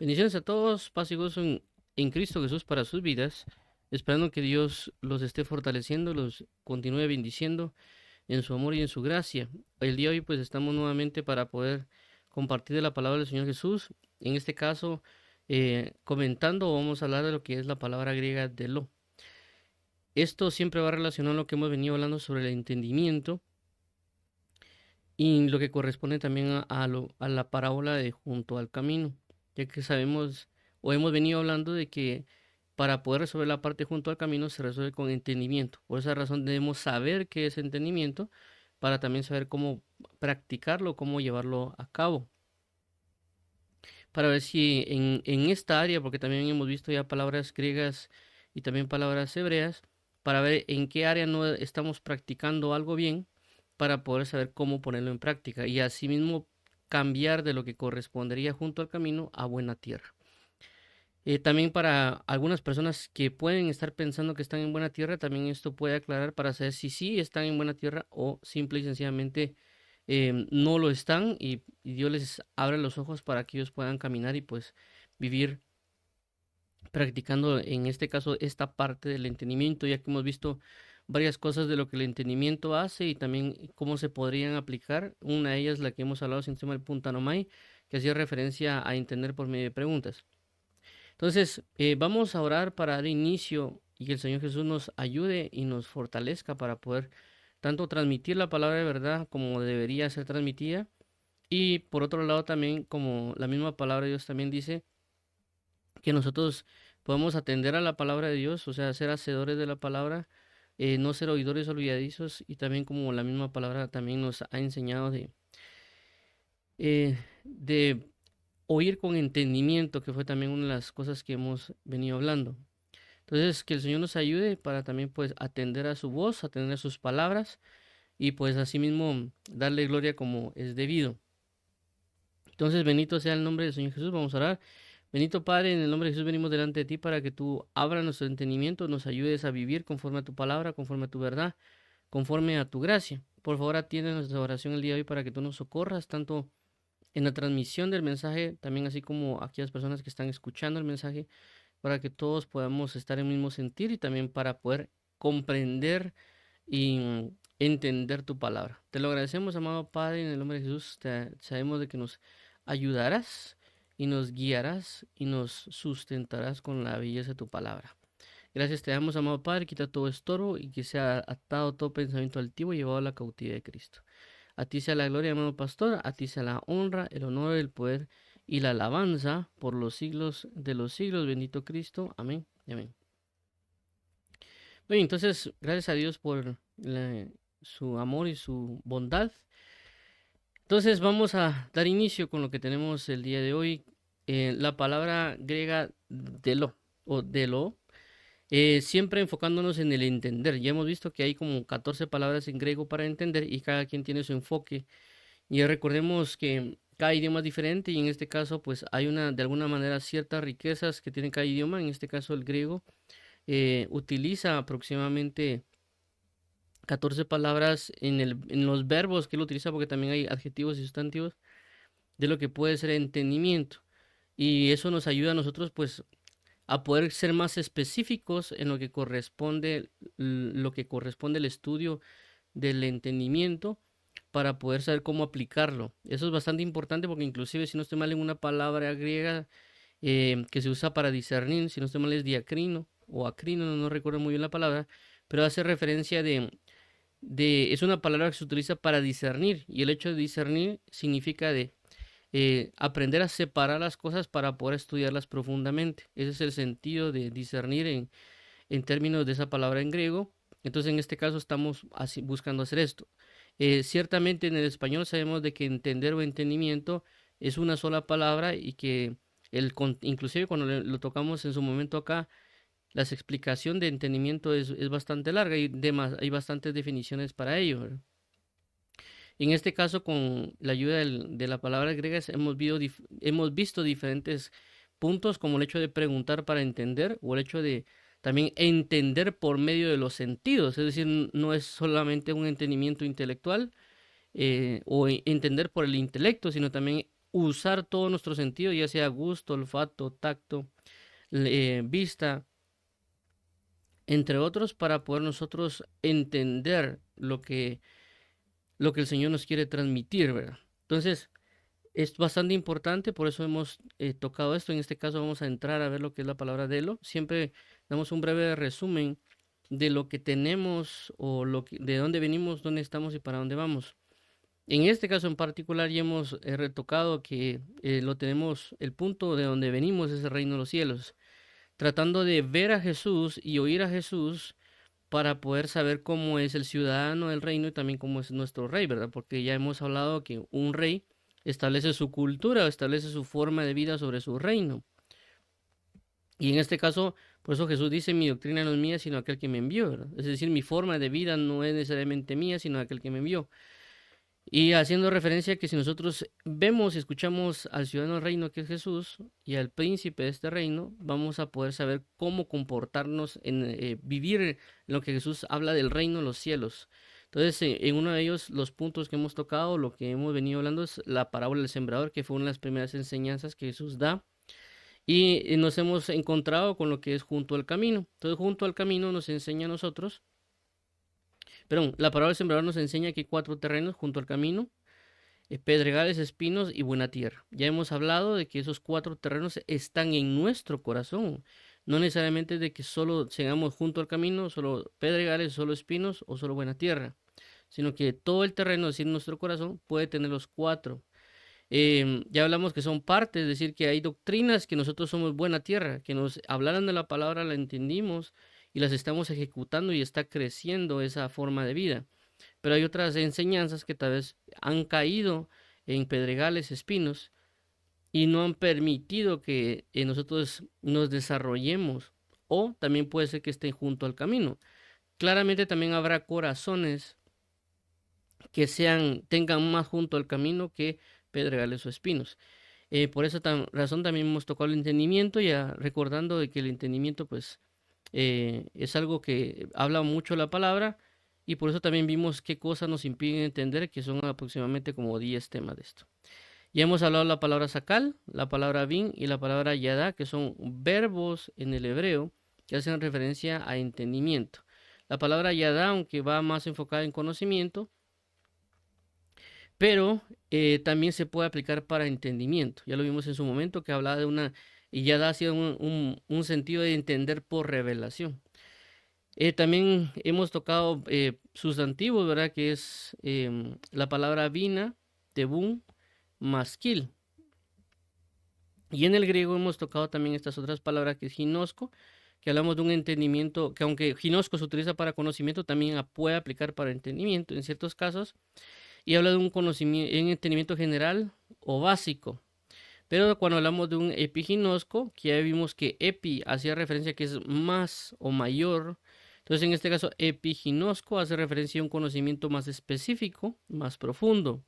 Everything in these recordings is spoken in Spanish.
Bendiciones a todos, paz y gozo en Cristo Jesús para sus vidas, esperando que Dios los esté fortaleciendo, los continúe bendiciendo en su amor y en su gracia. El día de hoy pues estamos nuevamente para poder compartir de la palabra del Señor Jesús. En este caso, comentando, vamos a hablar de lo que es la palabra griega lo. Esto siempre va relacionado a lo que hemos venido hablando sobre el entendimiento y lo que corresponde también a la parábola de junto al camino, ya que sabemos o hemos venido hablando de que para poder resolver la parte junto al camino se resuelve con entendimiento. Por esa razón debemos saber qué es entendimiento para también saber cómo practicarlo, cómo llevarlo a cabo. Para ver si en esta área, porque también hemos visto ya palabras griegas y también palabras hebreas, para ver en qué área no estamos practicando algo bien, para poder saber cómo ponerlo en práctica y asimismo cambiar de lo que correspondería junto al camino a buena tierra. También para algunas personas que pueden estar pensando que están en buena tierra, también esto puede aclarar para saber si sí están en buena tierra o simple y sencillamente no lo están y Dios les abre los ojos para que ellos puedan caminar y pues vivir practicando en este caso esta parte del entendimiento, ya que hemos visto varias cosas de lo que el entendimiento hace y también cómo se podrían aplicar. Una de ellas, la que hemos hablado sin tema del puntanomai, que hacía referencia a entender por medio de preguntas. Entonces, vamos a orar para dar inicio y que el Señor Jesús nos ayude y nos fortalezca para poder tanto transmitir la palabra de verdad como debería ser transmitida y por otro lado también como la misma palabra de Dios también dice que nosotros podemos atender a la palabra de Dios, o sea, ser hacedores de la palabra, no ser oidores olvidadizos y también como la misma palabra también nos ha enseñado de oír con entendimiento, que fue también una de las cosas que hemos venido hablando. Entonces, que el Señor nos ayude para también pues atender a su voz, atender a sus palabras y pues asimismo darle gloria como es debido. Entonces, bendito sea el nombre del Señor Jesús. Vamos a orar. Bendito Padre, en el nombre de Jesús venimos delante de ti para que tú abras nuestro entendimiento, nos ayudes a vivir conforme a tu palabra, conforme a tu verdad, conforme a tu gracia. Por favor, atiende nuestra oración el día de hoy para que tú nos socorras, tanto en la transmisión del mensaje, también así como aquellas personas que están escuchando el mensaje, para que todos podamos estar en el mismo sentir y también para poder comprender y entender tu palabra. Te lo agradecemos, amado Padre, en el nombre de Jesús. Sabemos de que nos ayudarás y nos guiarás y nos sustentarás con la belleza de tu palabra. Gracias te damos, amado Padre, quita todo estorbo y que sea atado todo pensamiento altivo y llevado a la cautividad de Cristo. A ti sea la gloria, amado pastor, a ti sea la honra, el honor, el poder y la alabanza por los siglos de los siglos. Bendito Cristo. Amén y amén. Bien, entonces, gracias a Dios por su amor y su bondad. Entonces, vamos a dar inicio con lo que tenemos el día de hoy. La palabra griega delo o delo, siempre enfocándonos en el entender. Ya hemos visto que hay como 14 palabras en griego para entender y cada quien tiene su enfoque. Y recordemos que cada idioma es diferente y en este caso pues hay una de alguna manera ciertas riquezas que tiene cada idioma. En este caso el griego utiliza aproximadamente 14 palabras en los verbos que él utiliza porque también hay adjetivos y sustantivos de lo que puede ser entendimiento. Y eso nos ayuda a nosotros pues a poder ser más específicos en lo que corresponde al estudio del entendimiento para poder saber cómo aplicarlo. Eso es bastante importante porque inclusive si no estoy mal en una palabra griega que se usa para discernir, si no estoy mal es diacrino o acrino, no recuerdo muy bien la palabra, pero hace referencia es una palabra que se utiliza para discernir y el hecho de discernir significa de aprender a separar las cosas para poder estudiarlas profundamente. Ese es el sentido de discernir en términos de esa palabra en griego. Entonces, en este caso estamos buscando hacer esto. Ciertamente en el español sabemos de que entender o entendimiento es una sola palabra y que inclusive cuando lo tocamos en su momento acá, la explicación de entendimiento es bastante larga y demás, hay bastantes definiciones para ello, ¿verdad? En este caso, con la ayuda de la palabra griega, hemos visto diferentes puntos, como el hecho de preguntar para entender, o el hecho de también entender por medio de los sentidos, es decir, no es solamente un entendimiento intelectual, o entender por el intelecto, sino también usar todo nuestro sentido, ya sea gusto, olfato, tacto, vista, entre otros, para poder nosotros entender lo que el Señor nos quiere transmitir, ¿verdad? Entonces, es bastante importante, por eso hemos tocado esto. En este caso vamos a entrar a ver lo que es la palabra delo. Siempre damos un breve resumen de lo que tenemos o de dónde venimos, dónde estamos y para dónde vamos. En este caso en particular ya hemos retocado que lo tenemos, el punto de donde venimos es el reino de los cielos, tratando de ver a Jesús y oír a Jesús para poder saber cómo es el ciudadano del reino y también cómo es nuestro rey, ¿verdad? Porque ya hemos hablado que un rey establece su cultura, establece su forma de vida sobre su reino. Y en este caso, por eso Jesús dice, mi doctrina no es mía, sino aquel que me envió, ¿verdad? Es decir, mi forma de vida no es necesariamente mía, sino aquel que me envió. Y haciendo referencia a que si nosotros vemos y escuchamos al ciudadano del reino que es Jesús y al príncipe de este reino, vamos a poder saber cómo comportarnos en vivir en lo que Jesús habla del reino de los cielos. Entonces, en uno de ellos, los puntos que hemos tocado, lo que hemos venido hablando es la parábola del sembrador, que fue una de las primeras enseñanzas que Jesús da. Y nos hemos encontrado con lo que es junto al camino. Entonces, junto al camino nos enseña a nosotros, perdón, la parábola del sembrador nos enseña que hay 4 terrenos junto al camino: pedregales, espinos y buena tierra. Ya hemos hablado de que esos 4 terrenos están en nuestro corazón. No necesariamente de que solo seamos junto al camino, solo pedregales, solo espinos o solo buena tierra, sino que todo el terreno, es decir, nuestro corazón, puede tener los 4. Ya hablamos que son partes, es decir, que hay doctrinas que nosotros somos buena tierra, que nos hablaran de la palabra, la entendimos y las estamos ejecutando y está creciendo esa forma de vida. Pero hay otras enseñanzas que tal vez han caído en pedregales, espinos, y no han permitido que nosotros nos desarrollemos, o también puede ser que estén junto al camino. Claramente también habrá corazones que tengan más junto al camino que pedregales o espinos. Por esa razón también hemos tocado el entendimiento, ya recordando de que el entendimiento pues es algo que habla mucho la palabra, y por eso también vimos qué cosas nos impiden entender, que son aproximadamente como 10 temas de esto. Ya hemos hablado la palabra sakal, la palabra bin y la palabra yada, que son verbos en el hebreo que hacen referencia a entendimiento. La palabra yada, aunque va más enfocada en conocimiento, pero también se puede aplicar para entendimiento. Ya lo vimos en su momento que hablaba de y ya da hacia un sentido de entender por revelación. También hemos tocado sustantivos, ¿verdad? Que es la palabra vina, tebún, masquil. Y en el griego hemos tocado también estas otras palabras, que es ginosco, que hablamos de un entendimiento, que aunque ginosco se utiliza para conocimiento, también puede aplicar para entendimiento en ciertos casos, y habla de un conocimiento, un entendimiento general o básico. Pero cuando hablamos de un epiginosco, que ya vimos que epi hacía referencia a que es más o mayor. Entonces, en este caso, epiginosco hace referencia a un conocimiento más específico, más profundo,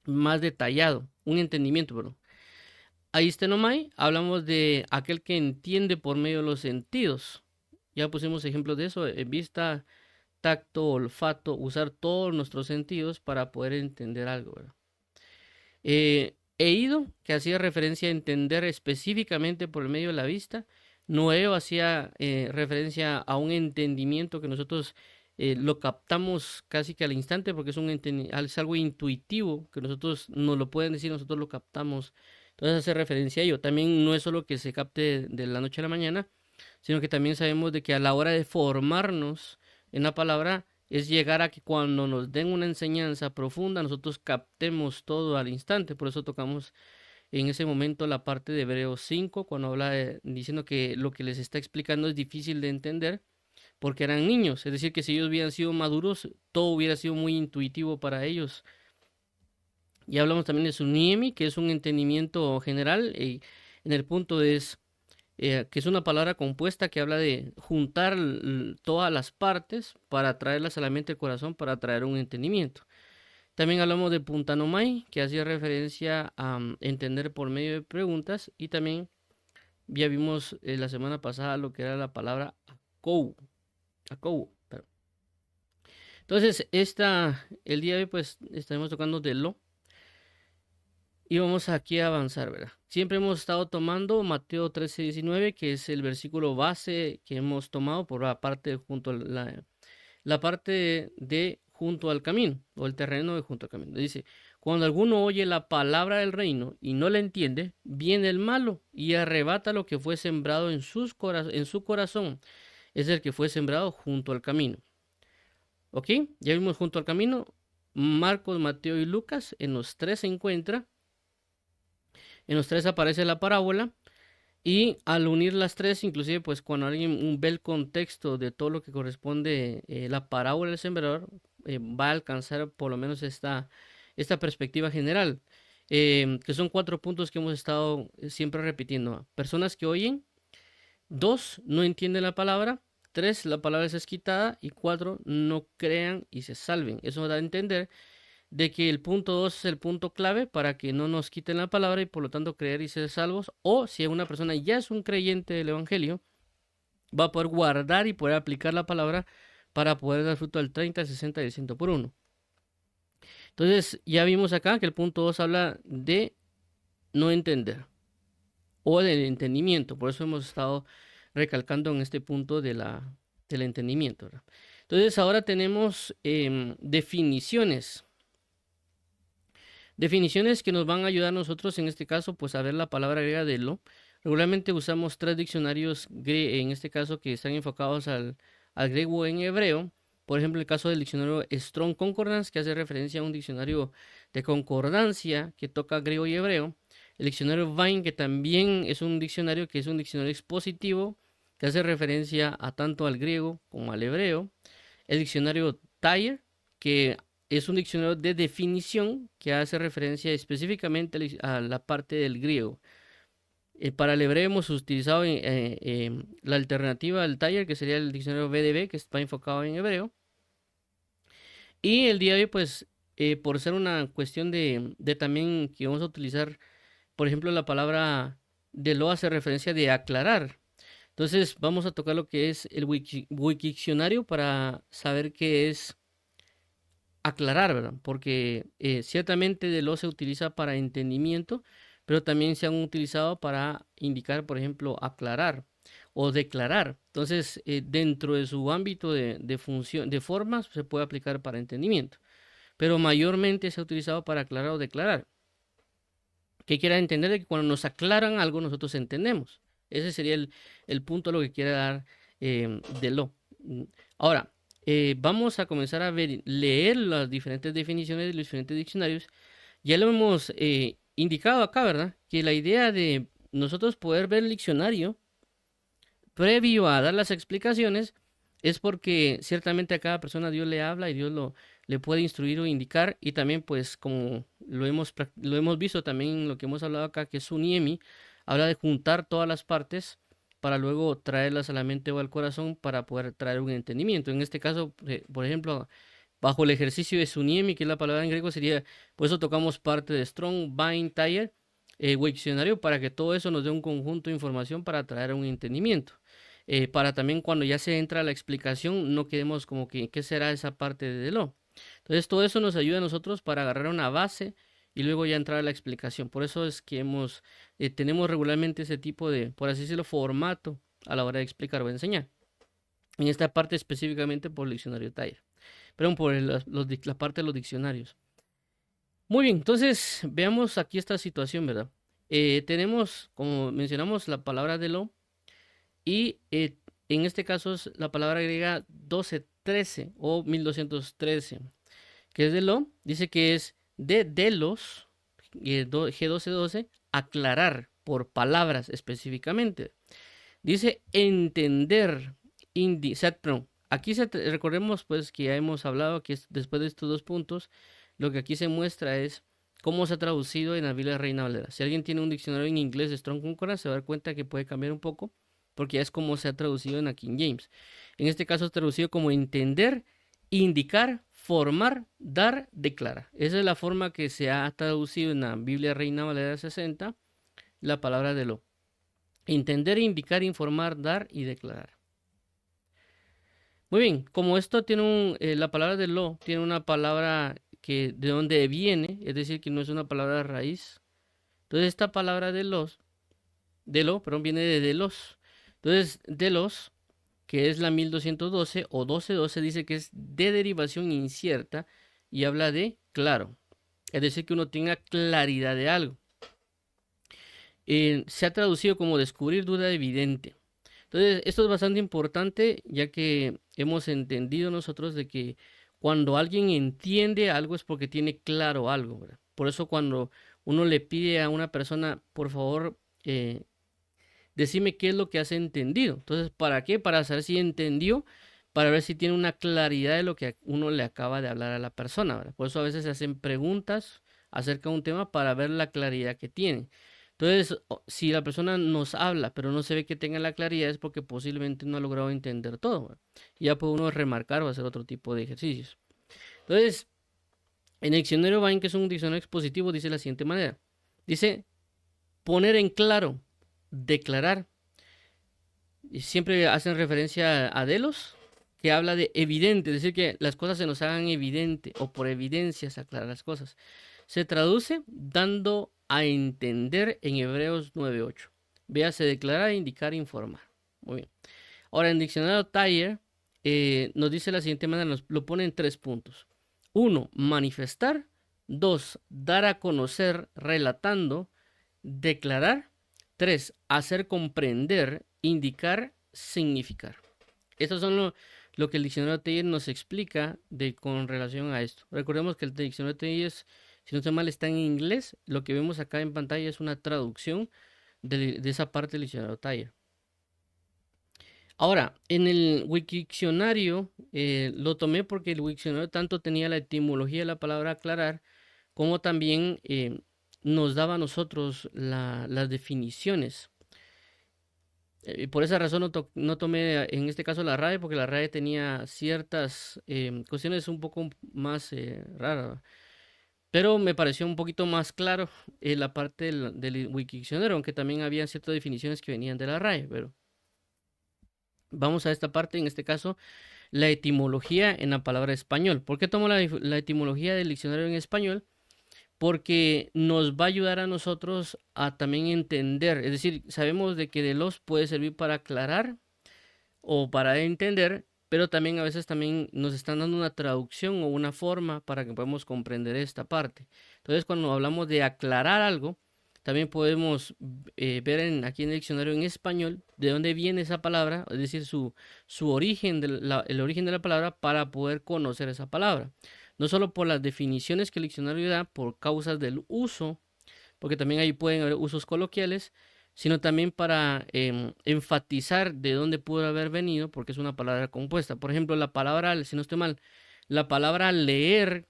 más detallado, un entendimiento, perdón. Aistenomai, hablamos de aquel que entiende por medio de los sentidos. Ya pusimos ejemplos de eso, vista, tacto, olfato, usar todos nuestros sentidos para poder entender algo, ¿verdad? Eido, que hacía referencia a entender específicamente por el medio de la vista. Noeo hacía referencia a un entendimiento que nosotros lo captamos casi que al instante, porque es algo intuitivo, que nosotros nos lo pueden decir, nosotros lo captamos. Entonces hace referencia a ello. También no es solo que se capte de la noche a la mañana, sino que también sabemos de que a la hora de formarnos en la palabra, es llegar a que cuando nos den una enseñanza profunda, nosotros captemos todo al instante. Por eso tocamos en ese momento la parte de Hebreos 5, cuando habla diciendo que lo que les está explicando es difícil de entender, porque eran niños. Es decir, que si ellos hubieran sido maduros, todo hubiera sido muy intuitivo para ellos. Y hablamos también de Suniemi, que es un entendimiento general, en el punto es que es una palabra compuesta que habla de juntar todas las partes para traerlas a la mente y corazón para traer un entendimiento. También hablamos de puntanomai, que hacía referencia a entender por medio de preguntas, y también ya vimos la semana pasada lo que era la palabra akou. Entonces, el día de hoy pues estaremos tocando de lo. Y vamos aquí a avanzar, ¿verdad? Siempre hemos estado tomando Mateo 13:19, que es el versículo base que hemos tomado por la parte la parte de junto al camino, o el terreno de junto al camino. Dice, cuando alguno oye la palabra del reino y no la entiende, viene el malo y arrebata lo que fue sembrado en su corazón. Es el que fue sembrado junto al camino. ¿Ok? Ya vimos junto al camino. Marcos, Mateo y Lucas, en los tres se encuentra. En los tres aparece la parábola. Y al unir las tres, inclusive, pues cuando alguien ve el contexto de todo lo que corresponde la parábola del sembrador, va a alcanzar por lo menos esta perspectiva general, que son cuatro puntos que hemos estado siempre repitiendo. Personas que oyen, dos, no entienden la palabra, tres, la palabra es quitada y cuatro, no crean y se salven. Eso da a entender de que el punto 2 es el punto clave para que no nos quiten la palabra y por lo tanto creer y ser salvos. O si una persona ya es un creyente del Evangelio, va a poder guardar y poder aplicar la palabra para poder dar fruto al 30, 60 y 100 por uno. Entonces ya vimos acá que el punto 2 habla de no entender o del entendimiento. Por eso hemos estado recalcando en este punto del entendimiento, ¿verdad? Entonces ahora tenemos definiciones. Definiciones que nos van a ayudar a nosotros, en este caso, pues a ver la palabra griega de lo. Regularmente usamos tres diccionarios, en este caso, que están enfocados al griego en hebreo. Por ejemplo, el caso del diccionario Strong Concordance, que hace referencia a un diccionario de concordancia que toca griego y hebreo. El diccionario Vine, que también es un diccionario expositivo, que hace referencia a tanto al griego como al hebreo. El diccionario Tyre, que es un diccionario de definición que hace referencia específicamente a la parte del griego. Para el hebreo hemos utilizado la alternativa al Tyre, que sería el diccionario BDB, que está enfocado en hebreo. Y el día de hoy, pues, por ser una cuestión de también que vamos a utilizar, por ejemplo, la palabra de lo hace referencia de aclarar. Entonces, vamos a tocar lo que es el Wikidiccionario para saber qué es aclarar, ¿verdad? Porque ciertamente de lo se utiliza para entendimiento, pero también se han utilizado para indicar, por ejemplo, aclarar o declarar. Entonces, dentro de su ámbito de función, de formas, se puede aplicar para entendimiento, pero mayormente se ha utilizado para aclarar o declarar. ¿Qué quiera entender? De que cuando nos aclaran algo, nosotros entendemos. Ese sería el punto a lo que quiere dar de lo. Ahora, vamos a comenzar a leer las diferentes definiciones de los diferentes diccionarios. Ya lo hemos indicado acá, ¿verdad? Que la idea de nosotros poder ver el diccionario previo a dar las explicaciones es porque ciertamente a cada persona Dios le habla y le puede instruir o indicar, y también pues como lo hemos visto también en lo que hemos hablado acá, que es Uniemi, habla de juntar todas las partes para luego traerlas a la mente o al corazón para poder traer un entendimiento. En este caso, por ejemplo, bajo el ejercicio de Suniemi, que es la palabra en griego, sería, por eso tocamos parte de Strong, Vine, Tyre, Wiktionario, para que todo eso nos dé un conjunto de información para traer un entendimiento. Para también cuando ya se entra a la explicación, no quedemos como que, ¿qué será esa parte de lo? Entonces, todo eso nos ayuda a nosotros para agarrar una base y luego ya entrar a la explicación. Por eso es que tenemos regularmente ese tipo de, por así decirlo, formato a la hora de explicar o enseñar. En esta parte específicamente por el diccionario Tyre. Perdón, por la parte de los diccionarios. Muy bien, entonces veamos aquí esta situación, ¿verdad? Tenemos, como mencionamos, la palabra de lo y en este caso es la palabra griega 1213 o 1213, que es de lo, dice que es de delos, G1212, aclarar por palabras específicamente. Dice entender, perdón, aquí recordemos pues que ya hemos hablado que después de estos dos puntos, lo que aquí se muestra es cómo se ha traducido en la Biblia Reina Valera. Si alguien tiene un diccionario en inglés de Strong Concordance, se va a dar cuenta que puede cambiar un poco, porque ya es como se ha traducido en la King James. En este caso es traducido como entender, indicar, formar, dar, declarar. Esa es la forma que se ha traducido en la Biblia Reina Valera 60, la palabra de lo. Entender, indicar, informar, dar y declarar. Muy bien, como esto tiene la palabra de lo, tiene una palabra que de donde viene, es decir, que no es una palabra raíz, Entonces esta palabra perdón, viene de delos. Entonces delos, que es la 1212 o 1212, dice que es de derivación incierta y habla de claro. Es decir, que uno tenga claridad de algo. Se ha traducido como descubrir duda evidente. Entonces, esto es bastante importante, ya que hemos entendido nosotros de que cuando alguien entiende algo es porque tiene claro algo, ¿verdad? Por eso cuando uno le pide a una persona, por favor, decime qué es lo que has entendido. Entonces, ¿para qué? Para saber si entendió, para ver si tiene una claridad de lo que uno le acaba de hablar a la persona, ¿verdad? Por eso a veces se hacen preguntas acerca de un tema para ver la claridad que tiene. Entonces, si la persona nos habla, pero no se ve que tenga la claridad, es porque posiblemente no ha logrado entender todo, ¿verdad? Y ya puede uno remarcar o hacer otro tipo de ejercicios. Entonces, en el diccionario Bain, que es un diccionario expositivo, dice de la siguiente manera. Dice, poner en claro, declarar. Y siempre hacen referencia a delos, que habla de evidente, es decir, que las cosas se nos hagan evidente o por evidencias aclarar las cosas. Se traduce dando a entender en Hebreos 9:8. Véase declarar, indicar, informar. Muy bien. Ahora, en el diccionario Thayer nos dice la siguiente manera, lo pone en 3 puntos. 1, manifestar. 2, dar a conocer, relatando. Declarar. 3, hacer comprender, indicar, significar. Estos son lo que el diccionario Thayer nos explica con relación a esto. Recordemos que el diccionario Thayer, si no estoy mal, está en inglés. Lo que vemos acá en pantalla es una traducción de esa parte del diccionario Thayer. Ahora, en el Wikidiccionario lo tomé porque el Wikidiccionario tanto tenía la etimología de la palabra aclarar, como también nos daba a nosotros las definiciones. Por esa razón no tomé en este caso la RAE, porque la RAE tenía ciertas cuestiones un poco más raras. Pero me pareció un poquito más claro la parte del Wikidiccionario, aunque también había ciertas definiciones que venían de la RAE. Pero vamos a esta parte, en este caso, la etimología en la palabra español. ¿Por qué tomo la etimología del diccionario en español? Porque nos va a ayudar a nosotros a también entender, es decir, sabemos de que de los puede servir para aclarar o para entender, pero también a veces también nos están dando una traducción o una forma para que podamos comprender esta parte. Entonces, cuando hablamos de aclarar algo, también podemos ver aquí en el diccionario en español de dónde viene esa palabra, es decir, su origen, el origen de la palabra para poder conocer esa palabra. No solo por las definiciones que el diccionario da, por causas del uso, porque también ahí pueden haber usos coloquiales, sino también para enfatizar de dónde pudo haber venido, porque es una palabra compuesta. Por ejemplo, la palabra, si no estoy mal, la palabra leer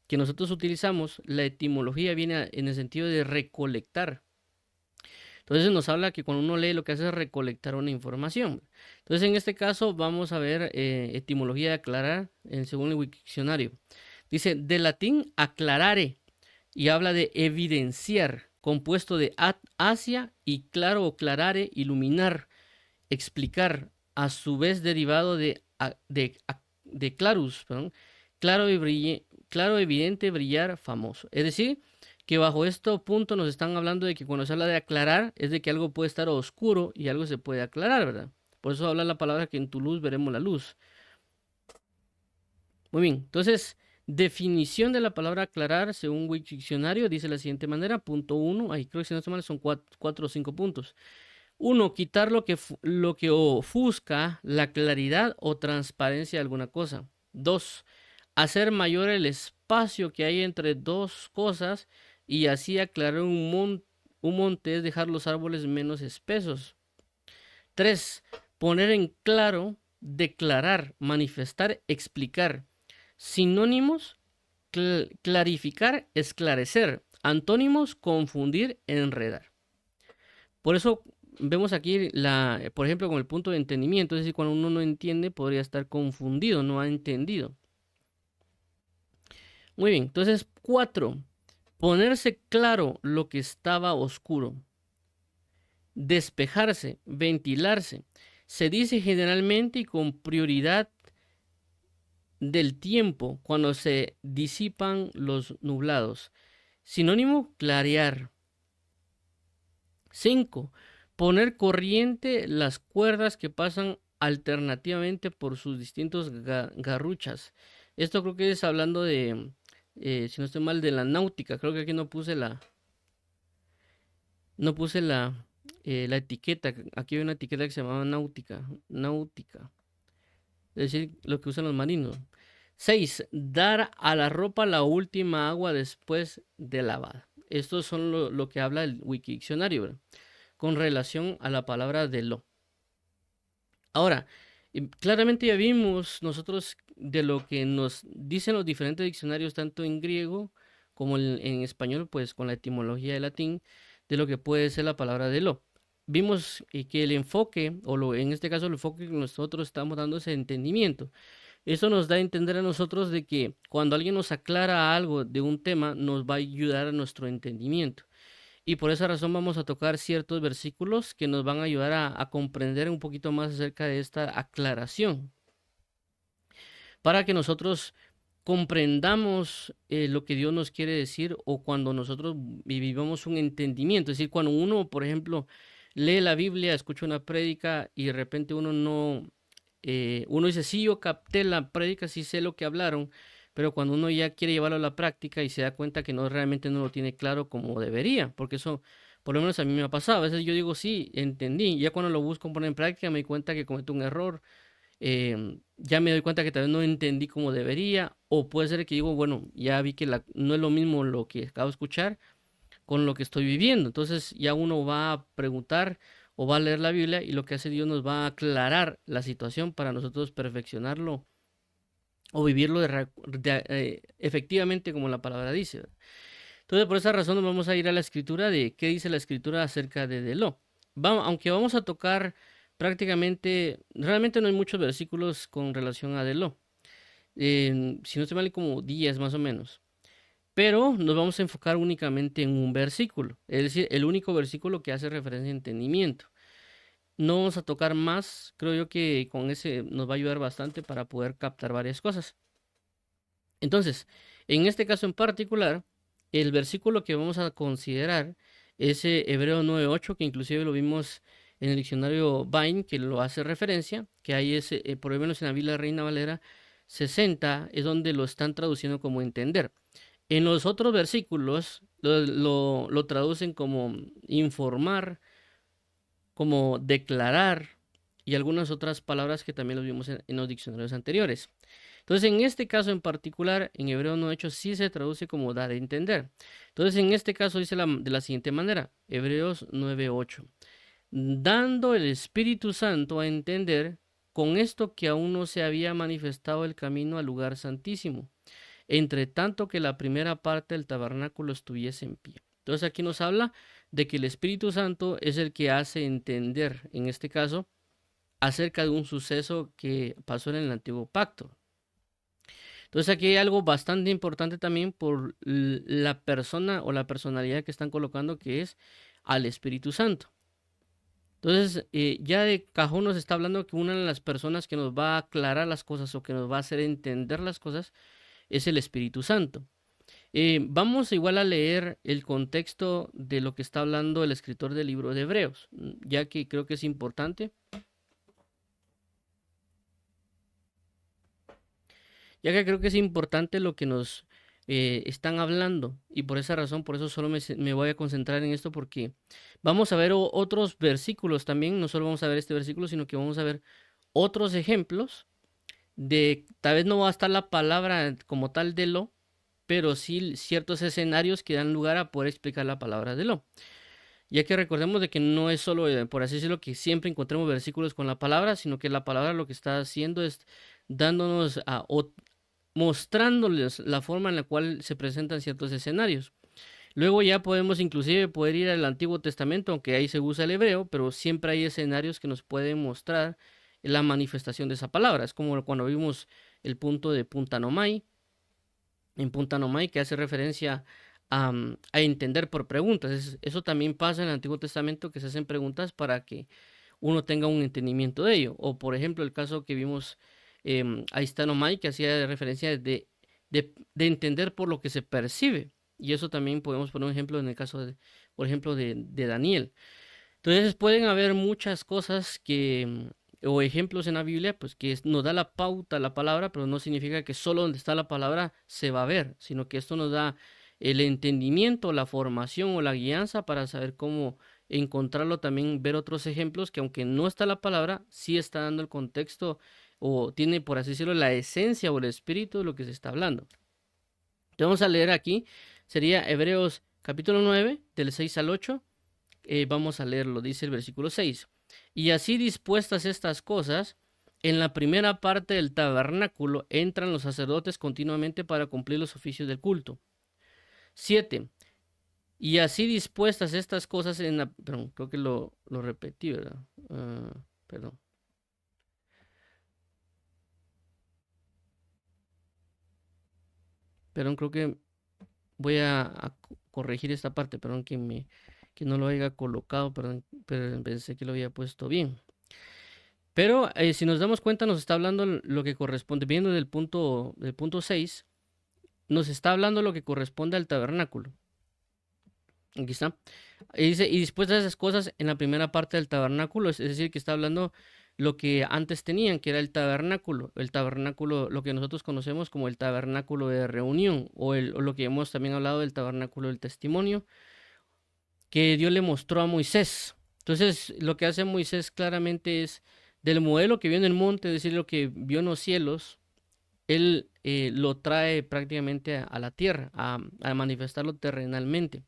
que nosotros utilizamos, la etimología viene en el sentido de recolectar. Entonces nos habla que cuando uno lee lo que hace es recolectar una información. Entonces en este caso vamos a ver etimología de aclarar según el Wikidiccionario. Dice, de latín aclarare, y habla de evidenciar, compuesto de hacia y claro o clarare, iluminar, explicar, a su vez derivado de clarus, perdón, claro, claro, evidente, brillar, famoso. Es decir, que bajo este punto nos están hablando de que cuando se habla de aclarar, es de que algo puede estar oscuro y algo se puede aclarar, ¿verdad? Por eso habla la palabra que en tu luz veremos la luz. Muy bien, entonces, definición de la palabra aclarar según Wikidiccionario dice de la siguiente manera, punto 1, ahí creo que si no estoy mal son 4 o 5 puntos. 1, quitar lo que ofusca la claridad o transparencia de alguna cosa. 2, hacer mayor el espacio que hay entre dos cosas y así aclarar un monte es dejar los árboles menos espesos. 3, poner en claro, declarar, manifestar, explicar. Sinónimos, clarificar, esclarecer. Antónimos, confundir, enredar. Por eso vemos aquí, por ejemplo, con el punto de entendimiento, es decir, cuando uno no entiende, podría estar confundido, no ha entendido. Muy bien, entonces 4, ponerse claro lo que estaba oscuro. Despejarse, ventilarse. Se dice generalmente y con prioridad del tiempo cuando se disipan los nublados. Sinónimo, clarear. 5. Poner corriente las cuerdas que pasan alternativamente por sus distintos garruchas. Esto creo que es hablando de, si no estoy mal, de la náutica. Creo que aquí no puse la etiqueta. Aquí hay una etiqueta que se llamaba náutica. Náutica. Es decir, lo que usan los marinos. 6. Dar a la ropa la última agua después de lavada. Estos son lo que habla el Wikidiccionario, ¿verdad? Con relación a la palabra de lo. Ahora, claramente ya vimos nosotros de lo que nos dicen los diferentes diccionarios, tanto en griego como en español, pues con la etimología de latín, de lo que puede ser la palabra de lo. Vimos que el enfoque, en este caso el enfoque que nosotros estamos dando es el entendimiento. Eso nos da a entender a nosotros de que cuando alguien nos aclara algo de un tema, nos va a ayudar a nuestro entendimiento. Y por esa razón vamos a tocar ciertos versículos que nos van a ayudar a comprender un poquito más acerca de esta aclaración, para que nosotros comprendamos lo que Dios nos quiere decir, o cuando nosotros vivamos un entendimiento. Es decir, cuando uno, por ejemplo, lee la Biblia, escucha una prédica y de repente uno no, uno dice, sí, yo capté la prédica, sí sé lo que hablaron, pero cuando uno ya quiere llevarlo a la práctica y se da cuenta que no realmente no lo tiene claro como debería, porque eso por lo menos a mí me ha pasado. A veces yo digo, sí, entendí, y ya cuando lo busco poner en práctica me doy cuenta que cometo un error, ya me doy cuenta que tal vez no entendí como debería, o puede ser que digo, bueno, ya vi que no es lo mismo lo que acabo de escuchar con lo que estoy viviendo. Entonces ya uno va a preguntar o va a leer la Biblia, y lo que hace Dios nos va a aclarar la situación para nosotros perfeccionarlo o vivirlo efectivamente como la palabra dice. Entonces por esa razón nos vamos a ir a la escritura de qué dice la escritura acerca de Deló. Aunque vamos a tocar prácticamente, realmente no hay muchos versículos con relación a Deló. Si no se vale como 10 más o menos. Pero nos vamos a enfocar únicamente en un versículo, es decir, el único versículo que hace referencia a entendimiento. No vamos a tocar más, creo yo que con ese nos va a ayudar bastante para poder captar varias cosas. Entonces, en este caso en particular, el versículo que vamos a considerar es Hebreo 9:8, que inclusive lo vimos en el diccionario Vine, que lo hace referencia, que ahí es, por lo menos en la Biblia Reina Valera 60, es donde lo están traduciendo como entender. En los otros versículos lo traducen como informar, como declarar, y algunas otras palabras que también los vimos en los diccionarios anteriores. Entonces, en este caso en particular, en Hebreo 9:8 sí se traduce como dar a entender. Entonces, en este caso dice de la siguiente manera, Hebreos 9:8, dando el Espíritu Santo a entender con esto que aún no se había manifestado el camino al lugar santísimo, entre tanto que la primera parte del tabernáculo estuviese en pie. Entonces, aquí nos habla de que el Espíritu Santo es el que hace entender, en este caso, acerca de un suceso que pasó en el antiguo pacto. Entonces aquí hay algo bastante importante también por la persona o la personalidad que están colocando, que es al Espíritu Santo. Entonces ya de cajón nos está hablando que una de las personas que nos va a aclarar las cosas o que nos va a hacer entender las cosas es el Espíritu Santo. Vamos igual a leer el contexto de lo que está hablando el escritor del libro de Hebreos, ya que creo que es importante. Ya que creo que es importante lo que nos están hablando, y por esa razón, por eso solo me voy a concentrar en esto, porque vamos a ver otros versículos también. No solo vamos a ver este versículo, sino que vamos a ver otros ejemplos de, tal vez no va a estar la palabra como tal de lo, pero sí ciertos escenarios que dan lugar a poder explicar la palabra de lo. Ya que recordemos de que no es solo, por así decirlo, que siempre encontremos versículos con la palabra, sino que la palabra lo que está haciendo es dándonos mostrándoles la forma en la cual se presentan ciertos escenarios. Luego ya podemos inclusive poder ir al Antiguo Testamento, aunque ahí se usa el hebreo, pero siempre hay escenarios que nos pueden mostrar la manifestación de esa palabra. Es como cuando vimos el punto de Punta Nomai, en Punta Nomai, que hace referencia a entender por preguntas. Eso también pasa en el Antiguo Testamento, que se hacen preguntas para que uno tenga un entendimiento de ello. O por ejemplo el caso que vimos, ahí está Nomai, que hacía referencia de entender por lo que se percibe. Y eso también podemos poner un ejemplo en el caso, por ejemplo, de Daniel. Entonces pueden haber muchas cosas o ejemplos en la Biblia, pues que nos da la pauta la palabra, pero no significa que solo donde está la palabra se va a ver, sino que esto nos da el entendimiento, la formación o la guianza para saber cómo encontrarlo, también ver otros ejemplos que aunque no está la palabra, sí está dando el contexto o tiene, por así decirlo, la esencia o el espíritu de lo que se está hablando. Entonces vamos a leer aquí, sería Hebreos capítulo 9, del 6 al 8. Vamos a leerlo, dice el versículo 6. Y así dispuestas estas cosas, en la primera parte del tabernáculo entran los sacerdotes continuamente para cumplir los oficios del culto. 7. Y así dispuestas estas cosas en la... Perdón, creo que lo repetí, ¿verdad? Perdón. Perdón, creo que voy a corregir esta parte, perdón que no lo haya colocado, perdón, pero pensé que lo había puesto bien. Pero si nos damos cuenta, nos está hablando lo que corresponde, viendo del punto 6, nos está hablando lo que corresponde al tabernáculo. Aquí está. Y dice, y después de esas cosas en la primera parte del tabernáculo, es decir, que está hablando lo que antes tenían, que era el tabernáculo, lo que nosotros conocemos como el tabernáculo de reunión, o lo que hemos también hablado del tabernáculo del testimonio, que Dios le mostró a Moisés. Entonces, lo que hace Moisés claramente es del modelo que vio en el monte, es decir, lo que vio en los cielos, él lo trae prácticamente a la tierra, a manifestarlo terrenalmente.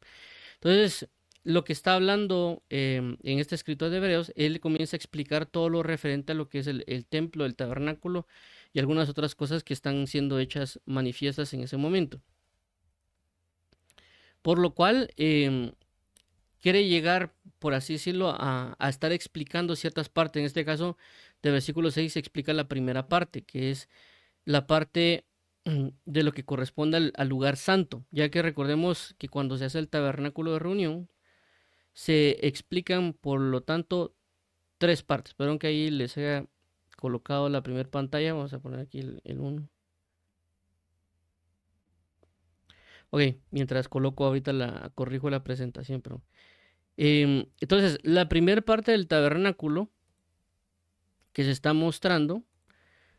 Entonces, lo que está hablando en este escritor de Hebreos, él comienza a explicar todo lo referente a lo que es el templo, el tabernáculo y algunas otras cosas que están siendo hechas manifiestas en ese momento. Por lo cual, quiere llegar, por así decirlo, a estar explicando ciertas partes. En este caso, de versículo 6 se explica la primera parte, que es la parte de lo que corresponde al lugar santo, ya que recordemos que cuando se hace el tabernáculo de reunión, se explican, por lo tanto, tres partes. Espero que ahí les haya colocado la primera pantalla. Vamos a poner aquí el 1. Ok, mientras coloco ahorita corrijo la presentación, pero... entonces, la primera parte del tabernáculo que se está mostrando,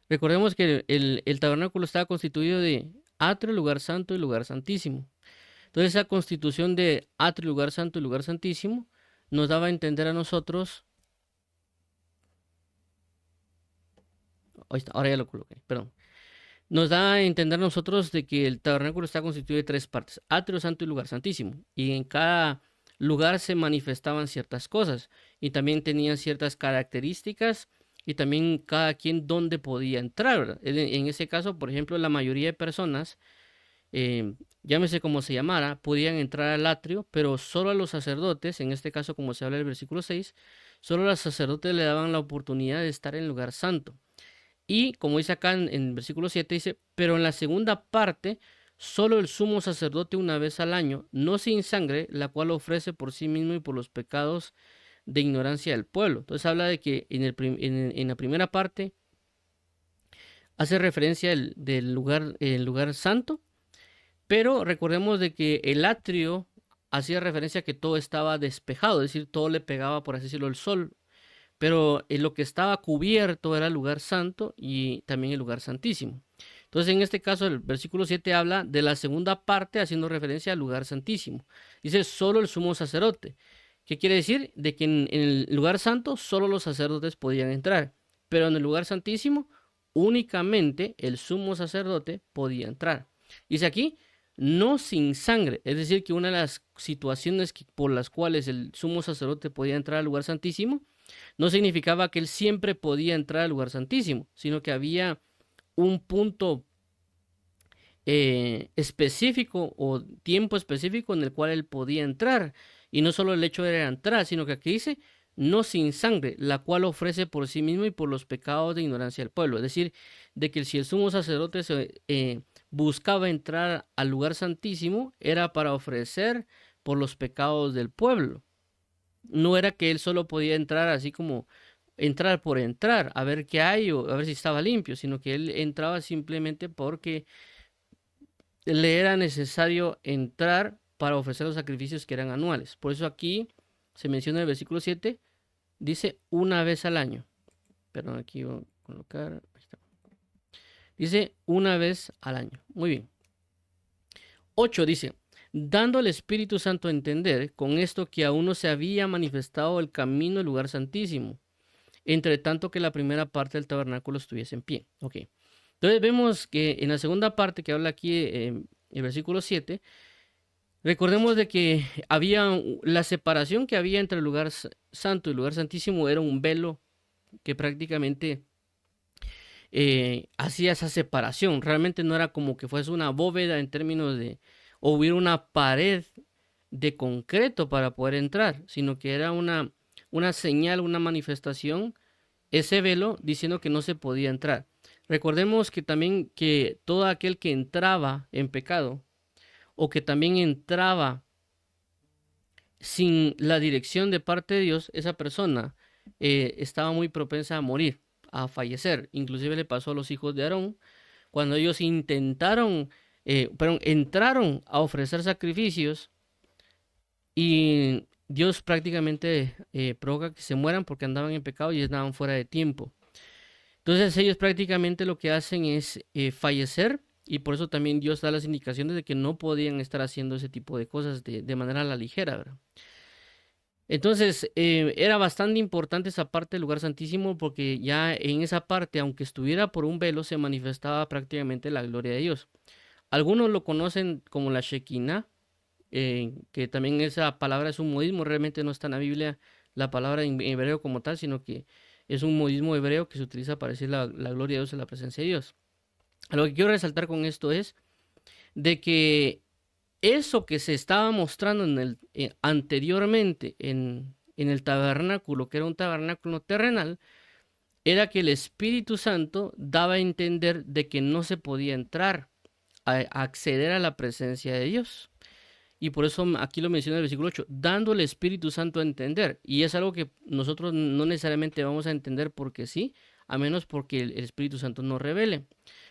recordemos que el tabernáculo estaba constituido de atrio, lugar santo y lugar santísimo. Entonces, esa constitución de atrio, lugar santo y lugar santísimo nos daba a entender a nosotros... Ahí está, ahora ya lo coloqué, perdón. Nos da a entender a nosotros de que el tabernáculo está constituido de tres partes, atrio, santo y lugar santísimo. Y en cada lugar se manifestaban ciertas cosas y también tenían ciertas características y también cada quien dónde podía entrar, ¿verdad? En ese caso, por ejemplo, la mayoría de personas, llámese como se llamara, podían entrar al atrio, pero solo a los sacerdotes, en este caso como se habla del versículo 6, solo a los sacerdotes le daban la oportunidad de estar en el lugar santo. Y como dice acá en el versículo 7, dice, pero en la segunda parte, solo el sumo sacerdote una vez al año, no sin sangre, la cual ofrece por sí mismo y por los pecados de ignorancia del pueblo. Entonces habla de que en la primera parte hace referencia del lugar, el lugar santo, pero recordemos de que el atrio hacía referencia a que todo estaba despejado, es decir, todo le pegaba, por así decirlo, el sol, pero en lo que estaba cubierto era el lugar santo y también el lugar santísimo. Entonces, en este caso, el versículo 7 habla de la segunda parte, haciendo referencia al lugar santísimo. Dice, solo el sumo sacerdote. ¿Qué quiere decir? De que en el lugar santo solo los sacerdotes podían entrar, pero en el lugar santísimo únicamente el sumo sacerdote podía entrar. Dice aquí, no sin sangre, es decir, que una de las situaciones por las cuales el sumo sacerdote podía entrar al lugar santísimo no significaba que él siempre podía entrar al lugar santísimo, sino que había un punto específico o tiempo específico en el cual él podía entrar. Y no solo el hecho de entrar, sino que aquí dice, no sin sangre, la cual ofrece por sí mismo y por los pecados de ignorancia del pueblo. Es decir, de que si el sumo sacerdote buscaba entrar al lugar santísimo, era para ofrecer por los pecados del pueblo. No era que él solo podía entrar así como entrar por entrar, a ver qué hay o a ver si estaba limpio, sino que él entraba simplemente porque le era necesario entrar para ofrecer los sacrificios que eran anuales. Por eso aquí se menciona en el versículo 7, dice una vez al año. Perdón, aquí voy a colocar. Ahí está. Dice una vez al año. Muy bien. 8 dice, dando al Espíritu Santo a entender con esto que aún no se había manifestado el camino del lugar santísimo, entre tanto que la primera parte del tabernáculo estuviese en pie. Ok. Entonces vemos que en la segunda parte que habla aquí, el versículo 7, recordemos de que había la separación que había entre el lugar santo y el lugar santísimo era un velo que prácticamente hacía esa separación. Realmente no era como que fuese una bóveda en términos de, o hubiera una pared de concreto para poder entrar, sino que era una señal, una manifestación, ese velo diciendo que no se podía entrar. Recordemos que también que todo aquel que entraba en pecado o que también entraba sin la dirección de parte de Dios, esa persona estaba muy propensa a morir, a fallecer. Inclusive le pasó a los hijos de Aarón cuando ellos entraron a ofrecer sacrificios y Dios prácticamente provoca que se mueran porque andaban en pecado y andaban fuera de tiempo. Entonces ellos prácticamente lo que hacen es fallecer y por eso también Dios da las indicaciones de que no podían estar haciendo ese tipo de cosas de manera a la ligera, ¿verdad? Entonces era bastante importante esa parte del lugar santísimo porque ya en esa parte, aunque estuviera por un velo, se manifestaba prácticamente la gloria de Dios. Algunos lo conocen como la Shekinah, que también esa palabra es un modismo, realmente no está en la Biblia la palabra en hebreo como tal, sino que es un modismo hebreo que se utiliza para decir la gloria de Dios en la presencia de Dios. Lo que quiero resaltar con esto es de que eso que se estaba mostrando anteriormente en el tabernáculo, que era un tabernáculo terrenal, era que el Espíritu Santo daba a entender de que no se podía entrar a acceder a la presencia de Dios. Y por eso aquí lo menciona el versículo 8, dando el Espíritu Santo a entender. Y es algo que nosotros no necesariamente vamos a entender porque sí, a menos porque el Espíritu Santo nos revele.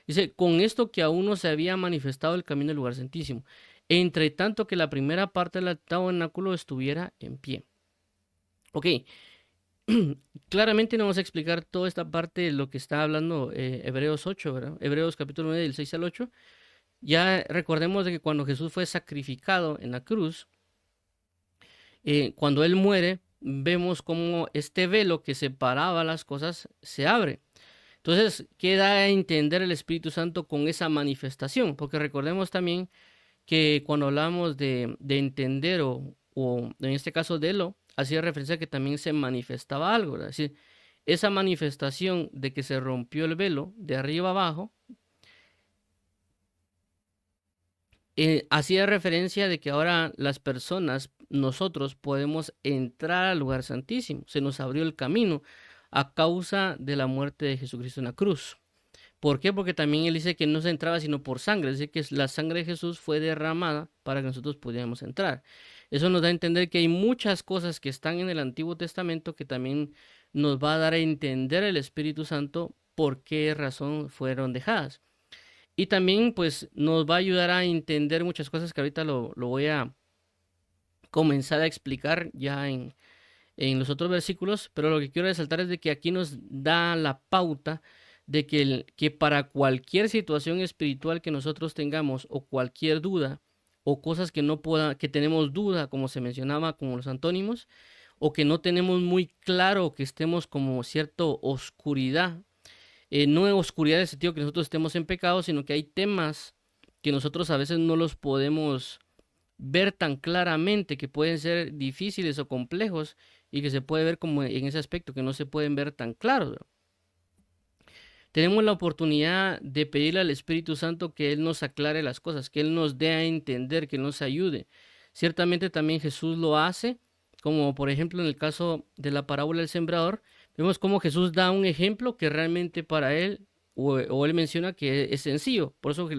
Dice, con esto que aún no se había manifestado el camino del lugar santísimo, entre tanto que la primera parte del tabernáculo estuviera en pie. Ok, claramente no vamos a explicar toda esta parte de lo que está hablando Hebreos 8, ¿verdad? Hebreos capítulo 9 del 6 al 8. Ya recordemos de que cuando Jesús fue sacrificado en la cruz, cuando Él muere, vemos cómo este velo que separaba las cosas se abre. Entonces, ¿qué da a entender el Espíritu Santo con esa manifestación? Porque recordemos también que cuando hablamos de entender o en este caso de lo, hacía referencia a que también se manifestaba algo, ¿verdad? Es decir, esa manifestación de que se rompió el velo de arriba abajo, hacía referencia de que ahora las personas, nosotros podemos entrar al lugar santísimo. Se nos abrió el camino a causa de la muerte de Jesucristo en la cruz. ¿Por qué? Porque también él dice que no se entraba sino por sangre. Dice que la sangre de Jesús fue derramada para que nosotros pudiéramos entrar. Eso nos da a entender que hay muchas cosas que están en el Antiguo Testamento que también nos va a dar a entender el Espíritu Santo por qué razón fueron dejadas. Y también pues nos va a ayudar a entender muchas cosas que ahorita lo voy a comenzar a explicar ya en los otros versículos, pero lo que quiero resaltar es de que aquí nos da la pauta de que para cualquier situación espiritual que nosotros tengamos o cualquier duda o cosas que no pueda, que tenemos duda, como se mencionaba, como los antónimos, o que no tenemos muy claro, que estemos como cierta oscuridad, no en oscuridad en el sentido que nosotros estemos en pecado, sino que hay temas que nosotros a veces no los podemos ver tan claramente, que pueden ser difíciles o complejos y que se puede ver como en ese aspecto, que no se pueden ver tan claros. Tenemos la oportunidad de pedirle al Espíritu Santo que Él nos aclare las cosas, que Él nos dé a entender, que nos ayude. Ciertamente también Jesús lo hace, como por ejemplo en el caso de la parábola del sembrador, vemos cómo Jesús da un ejemplo que realmente para Él, o Él menciona que es sencillo. Por eso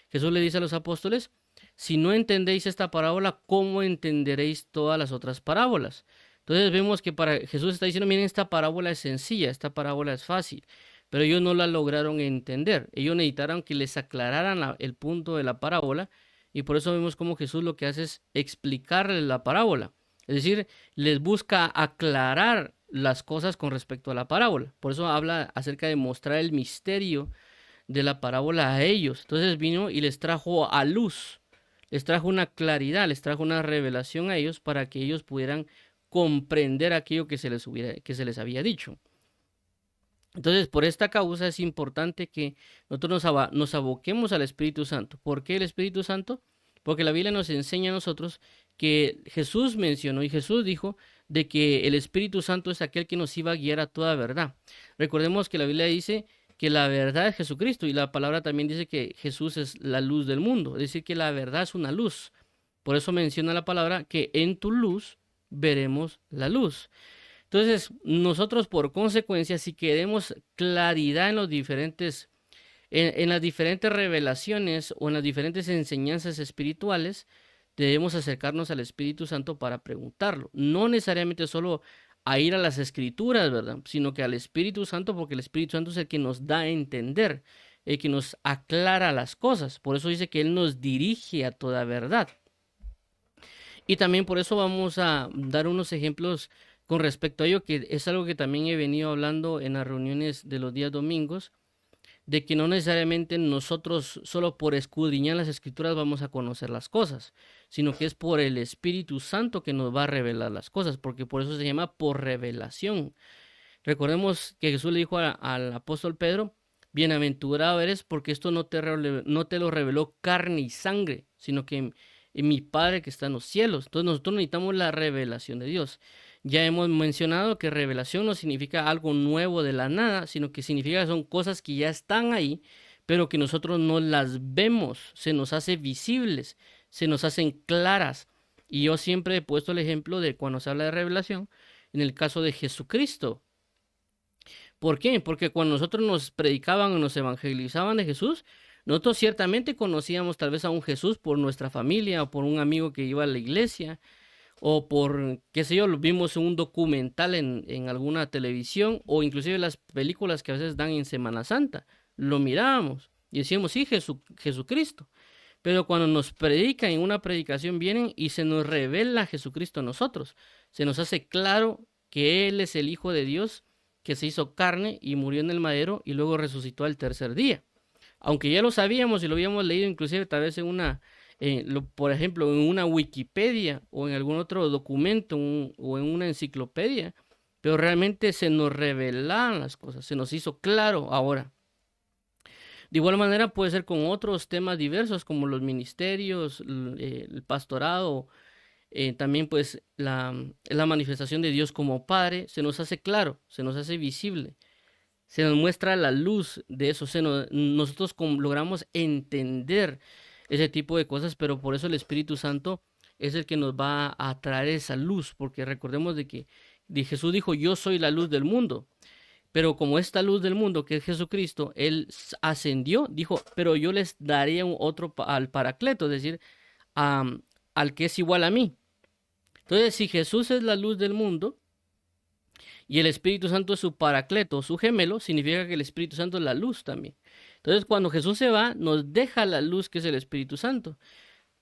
Jesús le dice a los apóstoles, si no entendéis esta parábola, ¿cómo entenderéis todas las otras parábolas? Entonces vemos que para Jesús está diciendo, miren, esta parábola es sencilla, esta parábola es fácil, pero ellos no la lograron entender. Ellos necesitaron que les aclararan el punto de la parábola y por eso vemos como Jesús lo que hace es explicarle la parábola. Es decir, les busca aclarar las cosas con respecto a la parábola. Por eso habla acerca de mostrar el misterio de la parábola a ellos. Entonces vino y les trajo a luz, les trajo una claridad, les trajo una revelación a ellos para que ellos pudieran comprender aquello que que se les había dicho. Entonces, por esta causa es importante que nosotros nos aboquemos al Espíritu Santo. ¿Por qué el Espíritu Santo? Porque la Biblia nos enseña a nosotros que Jesús mencionó y Jesús dijo de que el Espíritu Santo es aquel que nos iba a guiar a toda verdad. Recordemos que la Biblia dice que la verdad es Jesucristo y la palabra también dice que Jesús es la luz del mundo. Es decir, que la verdad es una luz. Por eso menciona la palabra que en tu luz veremos la luz. Entonces, nosotros por consecuencia, si queremos claridad en los diferentes, en las diferentes revelaciones o en las diferentes enseñanzas espirituales, debemos acercarnos al Espíritu Santo para preguntarlo. No necesariamente solo a ir a las escrituras, ¿verdad? Sino que al Espíritu Santo, porque el Espíritu Santo es el que nos da a entender, el que nos aclara las cosas. Por eso dice que Él nos dirige a toda verdad. Y también por eso vamos a dar unos ejemplos con respecto a ello, que es algo que también he venido hablando en las reuniones de los días domingos, de que no necesariamente nosotros solo por escudriñar las escrituras vamos a conocer las cosas, sino que es por el Espíritu Santo que nos va a revelar las cosas, porque por eso se llama por revelación. Recordemos que Jesús le dijo al apóstol Pedro, bienaventurado eres porque esto no te lo reveló carne y sangre, sino que mi Padre que está en los cielos. Entonces nosotros necesitamos la revelación de Dios. Ya hemos mencionado que revelación no significa algo nuevo de la nada, sino que significa que son cosas que ya están ahí, pero que nosotros no las vemos, se nos hace visibles, se nos hacen claras. Y yo siempre he puesto el ejemplo de cuando se habla de revelación, en el caso de Jesucristo. ¿Por qué? Porque cuando nosotros nos predicaban o nos evangelizaban de Jesús, nosotros ciertamente conocíamos tal vez a un Jesús por nuestra familia o por un amigo que iba a la iglesia o por, qué sé yo, lo vimos en un documental en alguna televisión o inclusive las películas que a veces dan en Semana Santa. Lo mirábamos y decíamos, sí, Jesucristo. Pero cuando nos predican en una predicación vienen y se nos revela Jesucristo a nosotros. Se nos hace claro que Él es el Hijo de Dios que se hizo carne y murió en el madero y luego resucitó al tercer día. Aunque ya lo sabíamos y lo habíamos leído inclusive tal vez en una, por ejemplo, en una Wikipedia o en algún otro documento o en una enciclopedia, pero realmente se nos revelaron las cosas, se nos hizo claro ahora. De igual manera puede ser con otros temas diversos como los ministerios, el pastorado, también pues la manifestación de Dios como Padre, se nos hace claro, se nos hace visible, se nos muestra la luz de eso, nosotros logramos entender ese tipo de cosas, pero por eso el Espíritu Santo es el que nos va a traer esa luz, porque recordemos de que Jesús dijo, yo soy la luz del mundo. Pero como esta luz del mundo, que es Jesucristo, Él ascendió, dijo, pero yo les daré al Paracleto, es decir, al que es igual a mí. Entonces, si Jesús es la luz del mundo y el Espíritu Santo es su Paracleto, su gemelo, significa que el Espíritu Santo es la luz también. Entonces, cuando Jesús se va, nos deja la luz que es el Espíritu Santo.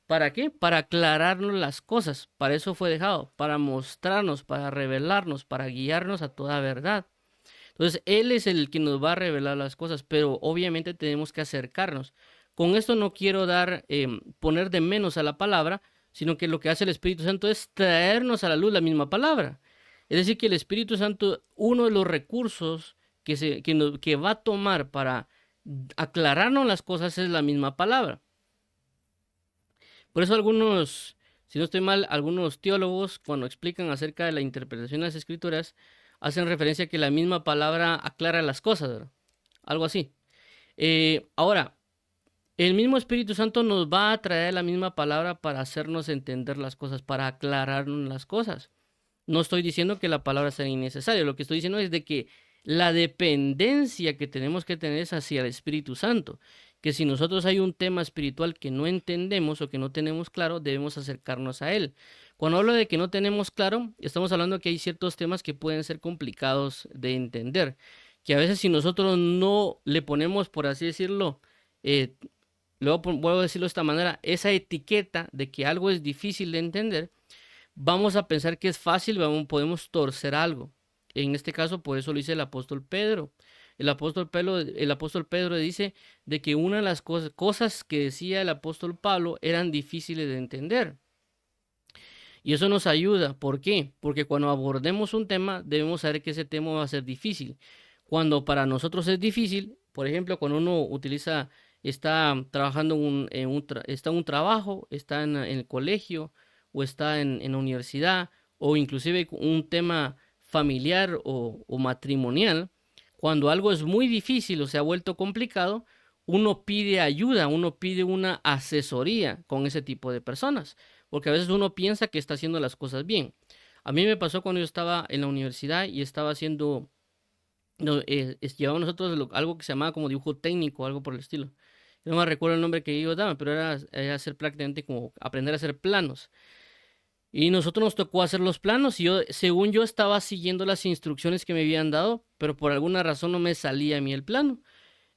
¿Para qué? Para aclararnos las cosas. Para eso fue dejado, para mostrarnos, para revelarnos, para guiarnos a toda verdad. Entonces, Él es el que nos va a revelar las cosas, pero obviamente tenemos que acercarnos. Con esto no quiero poner de menos a la palabra, sino que lo que hace el Espíritu Santo es traernos a la luz la misma palabra. Es decir, que el Espíritu Santo, uno de los recursos que va a tomar para aclararnos las cosas es la misma palabra. Por eso algunos, si no estoy mal, algunos teólogos, cuando explican acerca de la interpretación de las Escrituras, hacen referencia a que la misma palabra aclara las cosas, ¿verdad? Algo así. Ahora, el mismo Espíritu Santo nos va a traer la misma palabra para hacernos entender las cosas, para aclararnos las cosas. No estoy diciendo que la palabra sea innecesaria, lo que estoy diciendo es de que la dependencia que tenemos que tener es hacia el Espíritu Santo, que si nosotros hay un tema espiritual que no entendemos o que no tenemos claro, debemos acercarnos a él. Cuando hablo de que no tenemos claro, estamos hablando de que hay ciertos temas que pueden ser complicados de entender, que a veces si nosotros no le ponemos, por así decirlo, luego vuelvo a decirlo de esta manera, esa etiqueta de que algo es difícil de entender, vamos a pensar que es fácil, podemos torcer algo. En este caso, por eso lo dice el apóstol Pedro. El apóstol Pedro dice de que una de las cosas que decía el apóstol Pablo eran difíciles de entender. Y eso nos ayuda. ¿Por qué? Porque cuando abordemos un tema, debemos saber que ese tema va a ser difícil. Cuando para nosotros es difícil, por ejemplo, cuando uno está trabajando está en un trabajo, está en el colegio, o está en la universidad, o inclusive un tema familiar o matrimonial, cuando algo es muy difícil o se ha vuelto complicado, uno pide ayuda, uno pide una asesoría con ese tipo de personas, porque a veces uno piensa que está haciendo las cosas bien. A mí me pasó cuando yo estaba en la universidad y estaba haciendo, no, llevamos nosotros algo que se llamaba como dibujo técnico, algo por el estilo. Yo no me recuerdo el nombre que ellos daban, pero era hacer prácticamente como aprender a hacer planos. Y nosotros nos tocó hacer los planos y según yo estaba siguiendo las instrucciones que me habían dado, pero por alguna razón no me salía a mí el plano.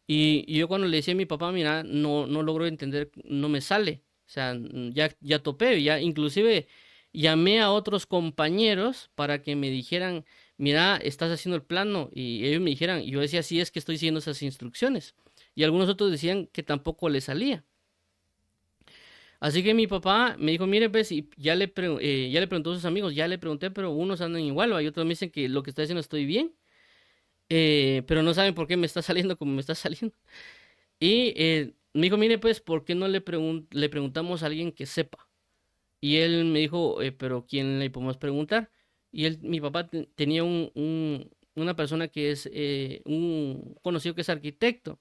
Y yo cuando le decía a mi papá, mira, no logro entender, no me sale. O sea, ya topé, ya inclusive llamé a otros compañeros para que me dijeran, mira, estás haciendo el plano. Y ellos me dijeran, y yo decía, sí, es que estoy siguiendo esas instrucciones. Y algunos otros decían que tampoco le salía. Así que mi papá me dijo, mire, pues, y ya le preguntó a sus amigos, ya le pregunté, pero unos andan igual, y otros me dicen que lo que estoy haciendo estoy bien, pero no saben por qué me está saliendo como me está saliendo. Y me dijo, mire, pues, ¿por qué no le preguntamos a alguien que sepa? Y él me dijo, pero ¿quién le podemos preguntar? Y mi papá tenía una persona que es un conocido que es arquitecto.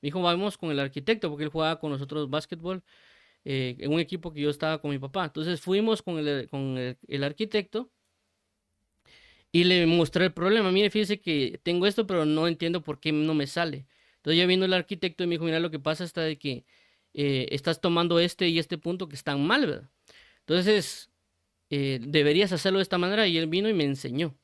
Me dijo, vamos con el arquitecto, porque él jugaba con nosotros básquetbol en un equipo que yo estaba con mi papá. Entonces fuimos con el arquitecto y le mostré el problema. Mire, fíjese que tengo esto, pero no entiendo por qué no me sale. Entonces ya vino el arquitecto y me dijo, mira, lo que pasa está de que estás tomando este y este punto que están mal, ¿verdad? Entonces deberías hacerlo de esta manera y él vino y me enseñó.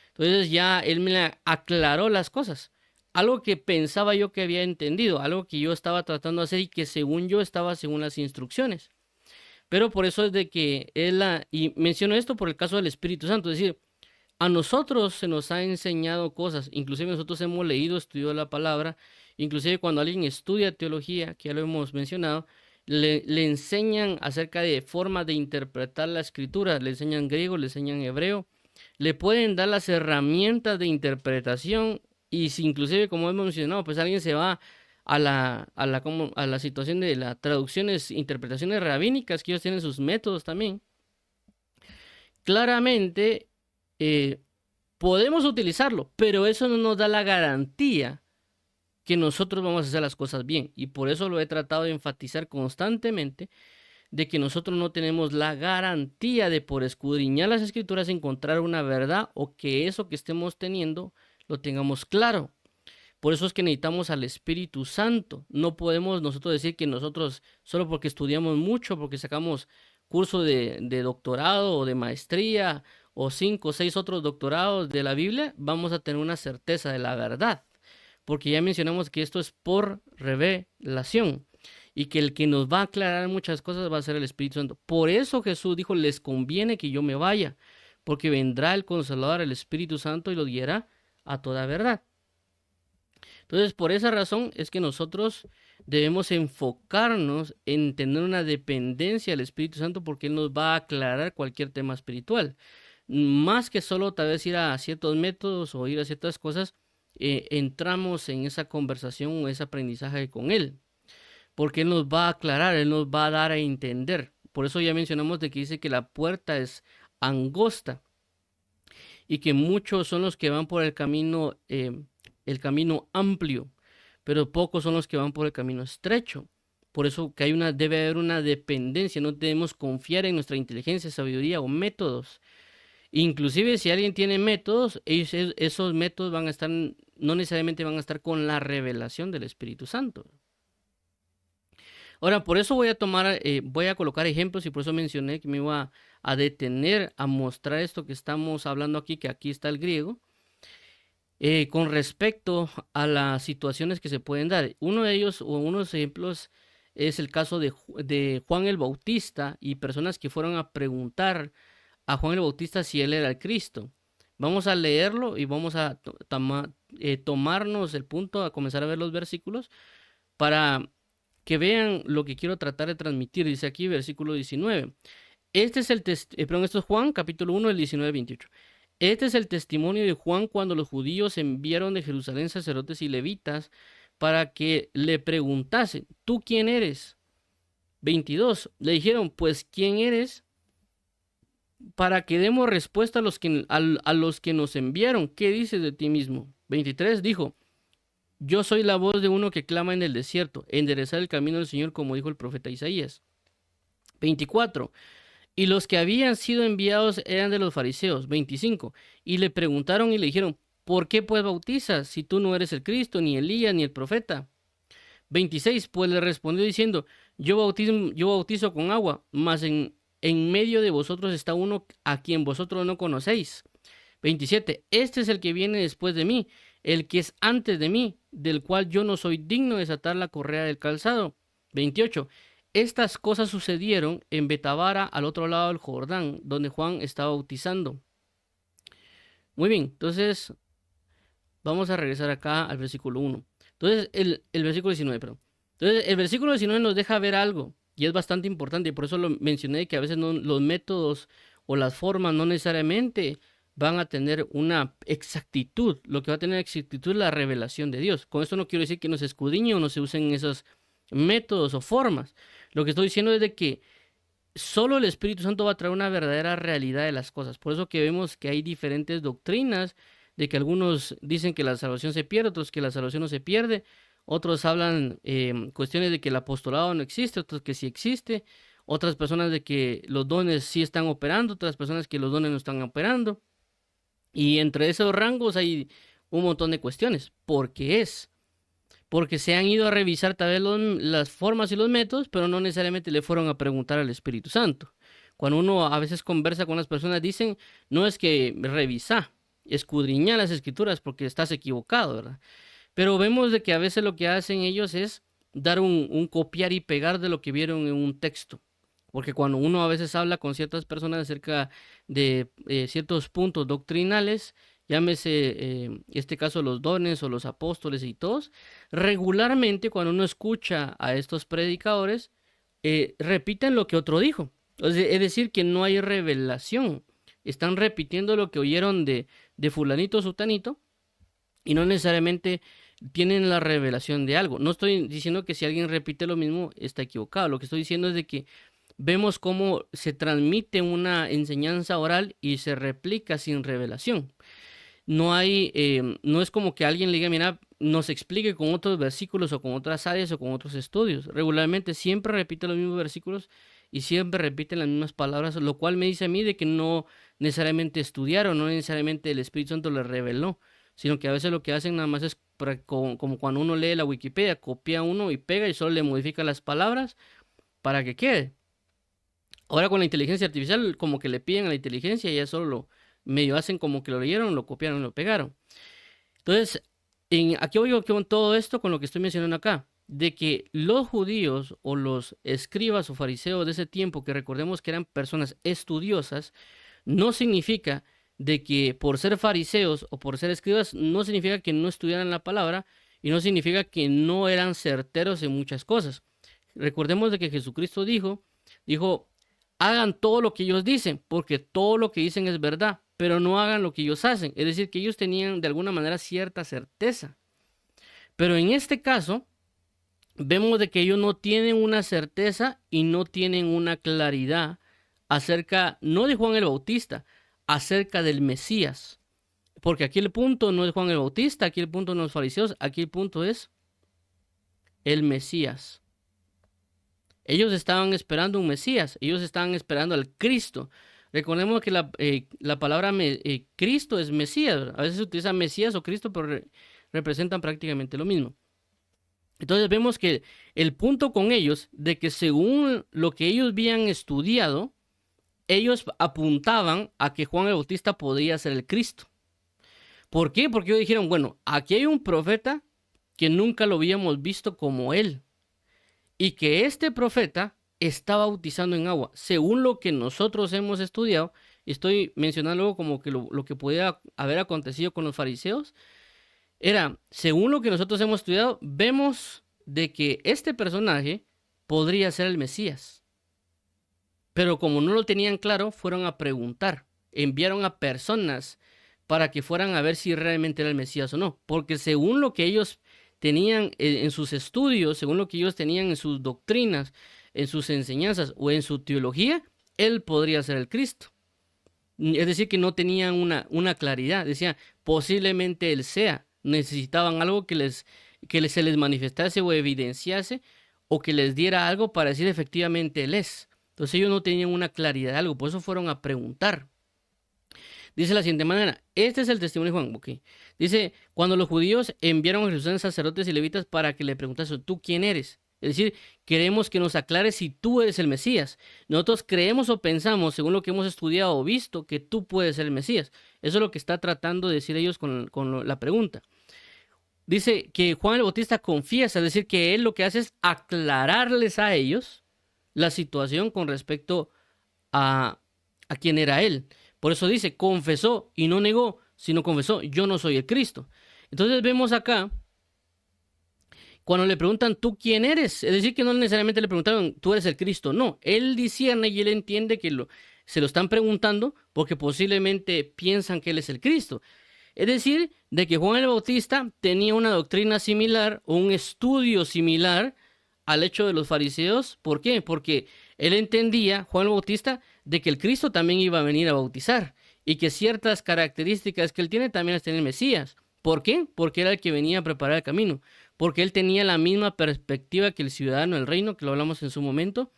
Entonces ya él me aclaró las cosas. Algo que pensaba yo que había entendido, algo que yo estaba tratando de hacer y que según yo estaba según las instrucciones. Pero por eso es de que y menciono esto por el caso del Espíritu Santo, es decir, a nosotros se nos ha enseñado cosas, inclusive nosotros hemos leído, estudiado la palabra, inclusive cuando alguien estudia teología, que ya lo hemos mencionado, le enseñan acerca de formas de interpretar la escritura, le enseñan griego, le enseñan hebreo, le pueden dar las herramientas de interpretación y si inclusive como hemos mencionado, pues alguien se va a la situación de las traducciones, interpretaciones rabínicas, que ellos tienen sus métodos también. Claramente eh, podemos utilizarlo, pero eso no nos da la garantía que nosotros vamos a hacer las cosas bien. Y por eso lo he tratado de enfatizar constantemente, de que nosotros no tenemos la garantía de por escudriñar las escrituras encontrar una verdad o que eso que estemos teniendo lo tengamos claro. Por eso es que necesitamos al Espíritu Santo. No podemos nosotros decir que nosotros, solo porque estudiamos mucho, porque sacamos curso de doctorado o de maestría o 5 o 6 otros doctorados de la Biblia, vamos a tener una certeza de la verdad. Porque ya mencionamos que esto es por revelación y que el que nos va a aclarar muchas cosas va a ser el Espíritu Santo. Por eso Jesús dijo, les conviene que yo me vaya, porque vendrá el Consolador, el Espíritu Santo, y lo guiará a toda verdad. Entonces, por esa razón es que nosotros debemos enfocarnos en tener una dependencia del Espíritu Santo porque Él nos va a aclarar cualquier tema espiritual. Más que solo tal vez ir a ciertos métodos o ir a ciertas cosas, entramos en esa conversación o ese aprendizaje con Él. Porque Él nos va a aclarar, Él nos va a dar a entender. Por eso ya mencionamos de que dice que la puerta es angosta y que muchos son los que van por el camino amplio, pero pocos son los que van por el camino estrecho. Por eso que debe haber una dependencia, no debemos confiar en nuestra inteligencia, sabiduría o métodos. Inclusive si alguien tiene métodos, esos métodos van a estar, no necesariamente van a estar con la revelación del Espíritu Santo. Ahora, por eso voy a colocar ejemplos y por eso mencioné que me iba a detener a mostrar esto que estamos hablando aquí, que aquí está el griego. Con respecto a las situaciones que se pueden dar. Uno de ellos, o unos ejemplos, es el caso de Juan el Bautista y personas que fueron a preguntar a Juan el Bautista si él era el Cristo. Vamos a leerlo y vamos a tomarnos el punto, a comenzar a ver los versículos para que vean lo que quiero tratar de transmitir. Dice aquí versículo 19. Este es esto es Juan, capítulo 1, del 19 al 28. Este es el testimonio de Juan cuando los judíos enviaron de Jerusalén sacerdotes y levitas para que le preguntasen, ¿tú quién eres? 22. Le dijeron, pues, ¿quién eres? Para que demos respuesta a los que nos enviaron. ¿Qué dices de ti mismo? 23. Dijo, yo soy la voz de uno que clama en el desierto, enderezar el camino del Señor, como dijo el profeta Isaías. 24. Y los que habían sido enviados eran de los fariseos. 25. Y le preguntaron y le dijeron, ¿por qué pues bautizas si tú no eres el Cristo, ni Elías, ni el profeta? 26. Pues le respondió diciendo, yo bautizo con agua, mas en medio de vosotros está uno a quien vosotros no conocéis. 27. Este es el que viene después de mí, el que es antes de mí, del cual yo no soy digno de desatar la correa del calzado. 28. Estas cosas sucedieron en Betabara, al otro lado del Jordán, donde Juan estaba bautizando. Muy bien, entonces vamos a regresar acá al versículo 1. Entonces, el versículo 19, perdón. Entonces, el versículo 19 nos deja ver algo, y es bastante importante, y por eso lo mencioné, que a veces los métodos o las formas no necesariamente van a tener una exactitud. Lo que va a tener exactitud es la revelación de Dios. Con esto no quiero decir que no se escudriñe o no se usen esos métodos o formas. Lo que estoy diciendo es de que solo el Espíritu Santo va a traer una verdadera realidad de las cosas. Por eso que vemos que hay diferentes doctrinas, de que algunos dicen que la salvación se pierde, otros que la salvación no se pierde, otros hablan cuestiones de que el apostolado no existe, otros que sí existe, otras personas de que los dones sí están operando, otras personas que los dones no están operando. Y entre esos rangos hay un montón de cuestiones. ¿Por qué es? Porque se han ido a revisar tal vez las formas y los métodos, pero no necesariamente le fueron a preguntar al Espíritu Santo. Cuando uno a veces conversa con las personas, dicen, no es que revisa, escudriña las escrituras porque estás equivocado, ¿verdad? Pero vemos de que a veces lo que hacen ellos es dar un copiar y pegar de lo que vieron en un texto. Porque cuando uno a veces habla con ciertas personas acerca de ciertos puntos doctrinales, llámese este caso los dones o los apóstoles y todos, regularmente cuando uno escucha a estos predicadores, repiten lo que otro dijo. Es decir, que no hay revelación. Están repitiendo lo que oyeron de fulanito o sutanito y no necesariamente tienen la revelación de algo. No estoy diciendo que si alguien repite lo mismo está equivocado. Lo que estoy diciendo es de que vemos cómo se transmite una enseñanza oral y se replica sin revelación. No hay, no es como que alguien le diga, mira, nos explique con otros versículos o con otras áreas o con otros estudios. Regularmente siempre repite los mismos versículos y siempre repiten las mismas palabras, lo cual me dice a mí de que no necesariamente estudiaron, no necesariamente el Espíritu Santo les reveló, sino que a veces lo que hacen nada más es como cuando uno lee la Wikipedia, copia uno y pega y solo le modifica las palabras para que quede. Ahora con la inteligencia artificial como que le piden a la inteligencia y ya solo lo medio hacen como que lo leyeron, lo copiaron, lo pegaron. Entonces, aquí voy con todo esto, con lo que estoy mencionando acá, de que los judíos o los escribas o fariseos de ese tiempo, que recordemos que eran personas estudiosas, no significa de que por ser fariseos o por ser escribas, no significa que no estudiaran la palabra y no significa que no eran certeros en muchas cosas. Recordemos de que Jesucristo dijo, hagan todo lo que ellos dicen, porque todo lo que dicen es verdad, pero no hagan lo que ellos hacen. Es decir, que ellos tenían de alguna manera cierta certeza. Pero en este caso, vemos de que ellos no tienen una certeza y no tienen una claridad acerca, no de Juan el Bautista, acerca del Mesías. Porque aquí el punto no es Juan el Bautista, aquí el punto no es fariseos, aquí el punto es el Mesías. Ellos estaban esperando un Mesías, ellos estaban esperando al Cristo. Recordemos que la palabra Cristo es Mesías, ¿verdad? A veces se utiliza Mesías o Cristo, pero representan prácticamente lo mismo. Entonces vemos que el punto con ellos, de que según lo que ellos habían estudiado, ellos apuntaban a que Juan el Bautista podía ser el Cristo. ¿Por qué? Porque ellos dijeron, bueno, aquí hay un profeta que nunca lo habíamos visto como él. Y que este profeta está bautizando en agua. Según lo que nosotros hemos estudiado, estoy mencionando algo como que lo que podía haber acontecido con los fariseos, era, según lo que nosotros hemos estudiado, vemos de que este personaje podría ser el Mesías. Pero como no lo tenían claro, fueron a preguntar, enviaron a personas para que fueran a ver si realmente era el Mesías o no. Porque según lo que ellos tenían en sus estudios, según lo que ellos tenían en sus doctrinas, en sus enseñanzas o en su teología, él podría ser el Cristo. Es decir, que no tenían una claridad. Decían, posiblemente él sea. Necesitaban algo se les manifestase o evidenciase o que les diera algo para decir efectivamente él es. Entonces ellos no tenían una claridad de algo, por eso fueron a preguntar. Dice la siguiente manera, este es el testimonio de Juan. Okay. Dice, cuando los judíos enviaron a Jerusalén sacerdotes y levitas para que le preguntasen, ¿tú quién eres? Es decir, queremos que nos aclares si tú eres el Mesías. Nosotros creemos o pensamos, según lo que hemos estudiado o visto, que tú puedes ser el Mesías. Eso es lo que está tratando de decir ellos con la pregunta. Dice que Juan el Bautista confiesa, es decir, que él lo que hace es aclararles a ellos la situación con respecto a quién era él. Por eso dice, confesó y no negó, sino confesó, yo no soy el Cristo. Entonces vemos acá, cuando le preguntan, ¿tú quién eres? Es decir, que no necesariamente le preguntaron, ¿tú eres el Cristo? No, él discierne y él entiende que se lo están preguntando porque posiblemente piensan que él es el Cristo. Es decir, de que Juan el Bautista tenía una doctrina similar o un estudio similar al hecho de los fariseos. ¿Por qué? Porque él entendía, Juan el Bautista, de que el Cristo también iba a venir a bautizar y que ciertas características que él tiene también las tenía el Mesías. ¿Por qué? Porque era el que venía a preparar el camino. Porque él tenía la misma perspectiva que el ciudadano del reino, que lo hablamos en su momento.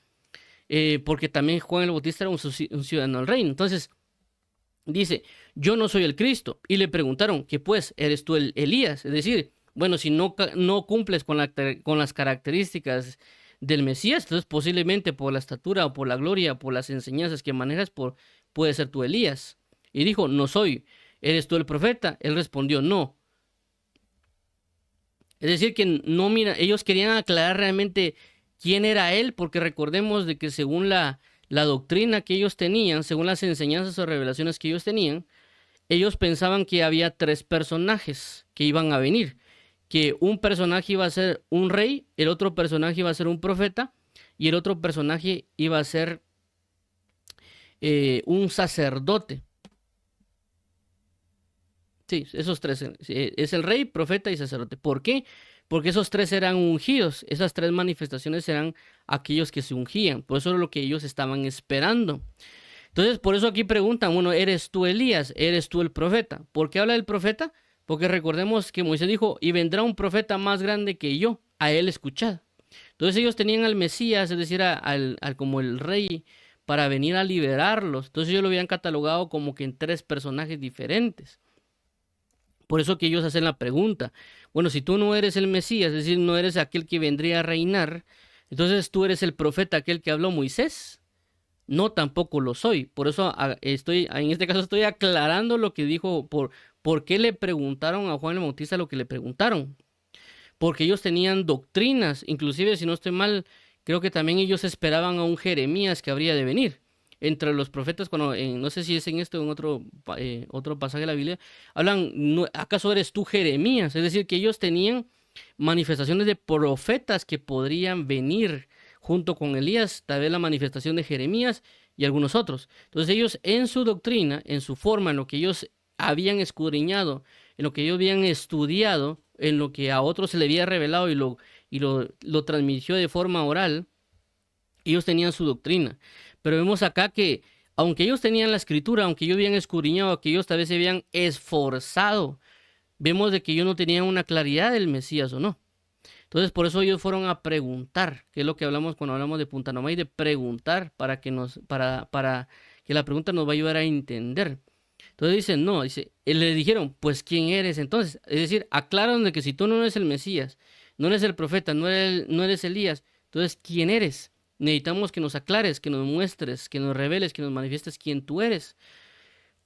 Porque también Juan el Bautista era un ciudadano del reino. Entonces, dice, yo no soy el Cristo. Y le preguntaron, ¿qué pues? ¿Eres tú el Elías? Es decir, bueno, si no cumples con las características del Mesías, entonces posiblemente por la estatura o por la gloria, por las enseñanzas que manejas, puede ser tú Elías. Y dijo, no soy. ¿Eres tú el profeta? Él respondió, no. Es decir, que no, mira, ellos querían aclarar realmente quién era él, porque recordemos de que según la doctrina que ellos tenían, según las enseñanzas o revelaciones que ellos tenían, ellos pensaban que había tres personajes que iban a venir, que un personaje iba a ser un rey, el otro personaje iba a ser un profeta y el otro personaje iba a ser un sacerdote. Sí, esos tres. Es el rey, profeta y sacerdote. ¿Por qué? Porque esos tres eran ungidos. Esas tres manifestaciones eran aquellos que se ungían. Por eso era lo que ellos estaban esperando. Entonces, por eso aquí preguntan, bueno, ¿eres tú Elías? ¿Eres tú el profeta? ¿Por qué habla del profeta? Porque recordemos que Moisés dijo, y vendrá un profeta más grande que yo, a él escuchad. Entonces ellos tenían al Mesías, es decir, al como el rey, para venir a liberarlos. Entonces ellos lo habían catalogado como que en tres personajes diferentes. Por eso que ellos hacen la pregunta, bueno, si tú no eres el Mesías, es decir, no eres aquel que vendría a reinar, entonces tú eres el profeta, aquel que habló Moisés. No, tampoco lo soy. Por eso en este caso estoy aclarando lo que dijo, por qué le preguntaron a Juan el Bautista lo que le preguntaron. Porque ellos tenían doctrinas, inclusive si no estoy mal, creo que también ellos esperaban a un Jeremías que habría de venir. Entre los profetas, cuando no sé si es en esto o en otro pasaje de la Biblia, hablan, ¿acaso eres tú Jeremías? Es decir, que ellos tenían manifestaciones de profetas que podrían venir junto con Elías, tal vez la manifestación de Jeremías y algunos otros. Entonces ellos en su doctrina, en su forma, en lo que ellos habían escudriñado, en lo que ellos habían estudiado, en lo que a otros se le había revelado y lo transmitió de forma oral, ellos tenían su doctrina. Pero vemos acá que, aunque ellos tenían la escritura, aunque ellos habían escudriñado, que ellos tal vez se habían esforzado, vemos de que ellos no tenían una claridad del Mesías o no. Entonces, por eso ellos fueron a preguntar, que es lo que hablamos cuando hablamos de Punta Nomay, de preguntar para que la pregunta nos va a ayudar a entender. Entonces dicen, no, le dijeron, pues ¿quién eres entonces? Es decir, aclaran de que si tú no eres el Mesías, no eres el profeta, no eres Elías, entonces ¿quién eres? Necesitamos que nos aclares, que nos muestres, que nos reveles, que nos manifiestes quién tú eres,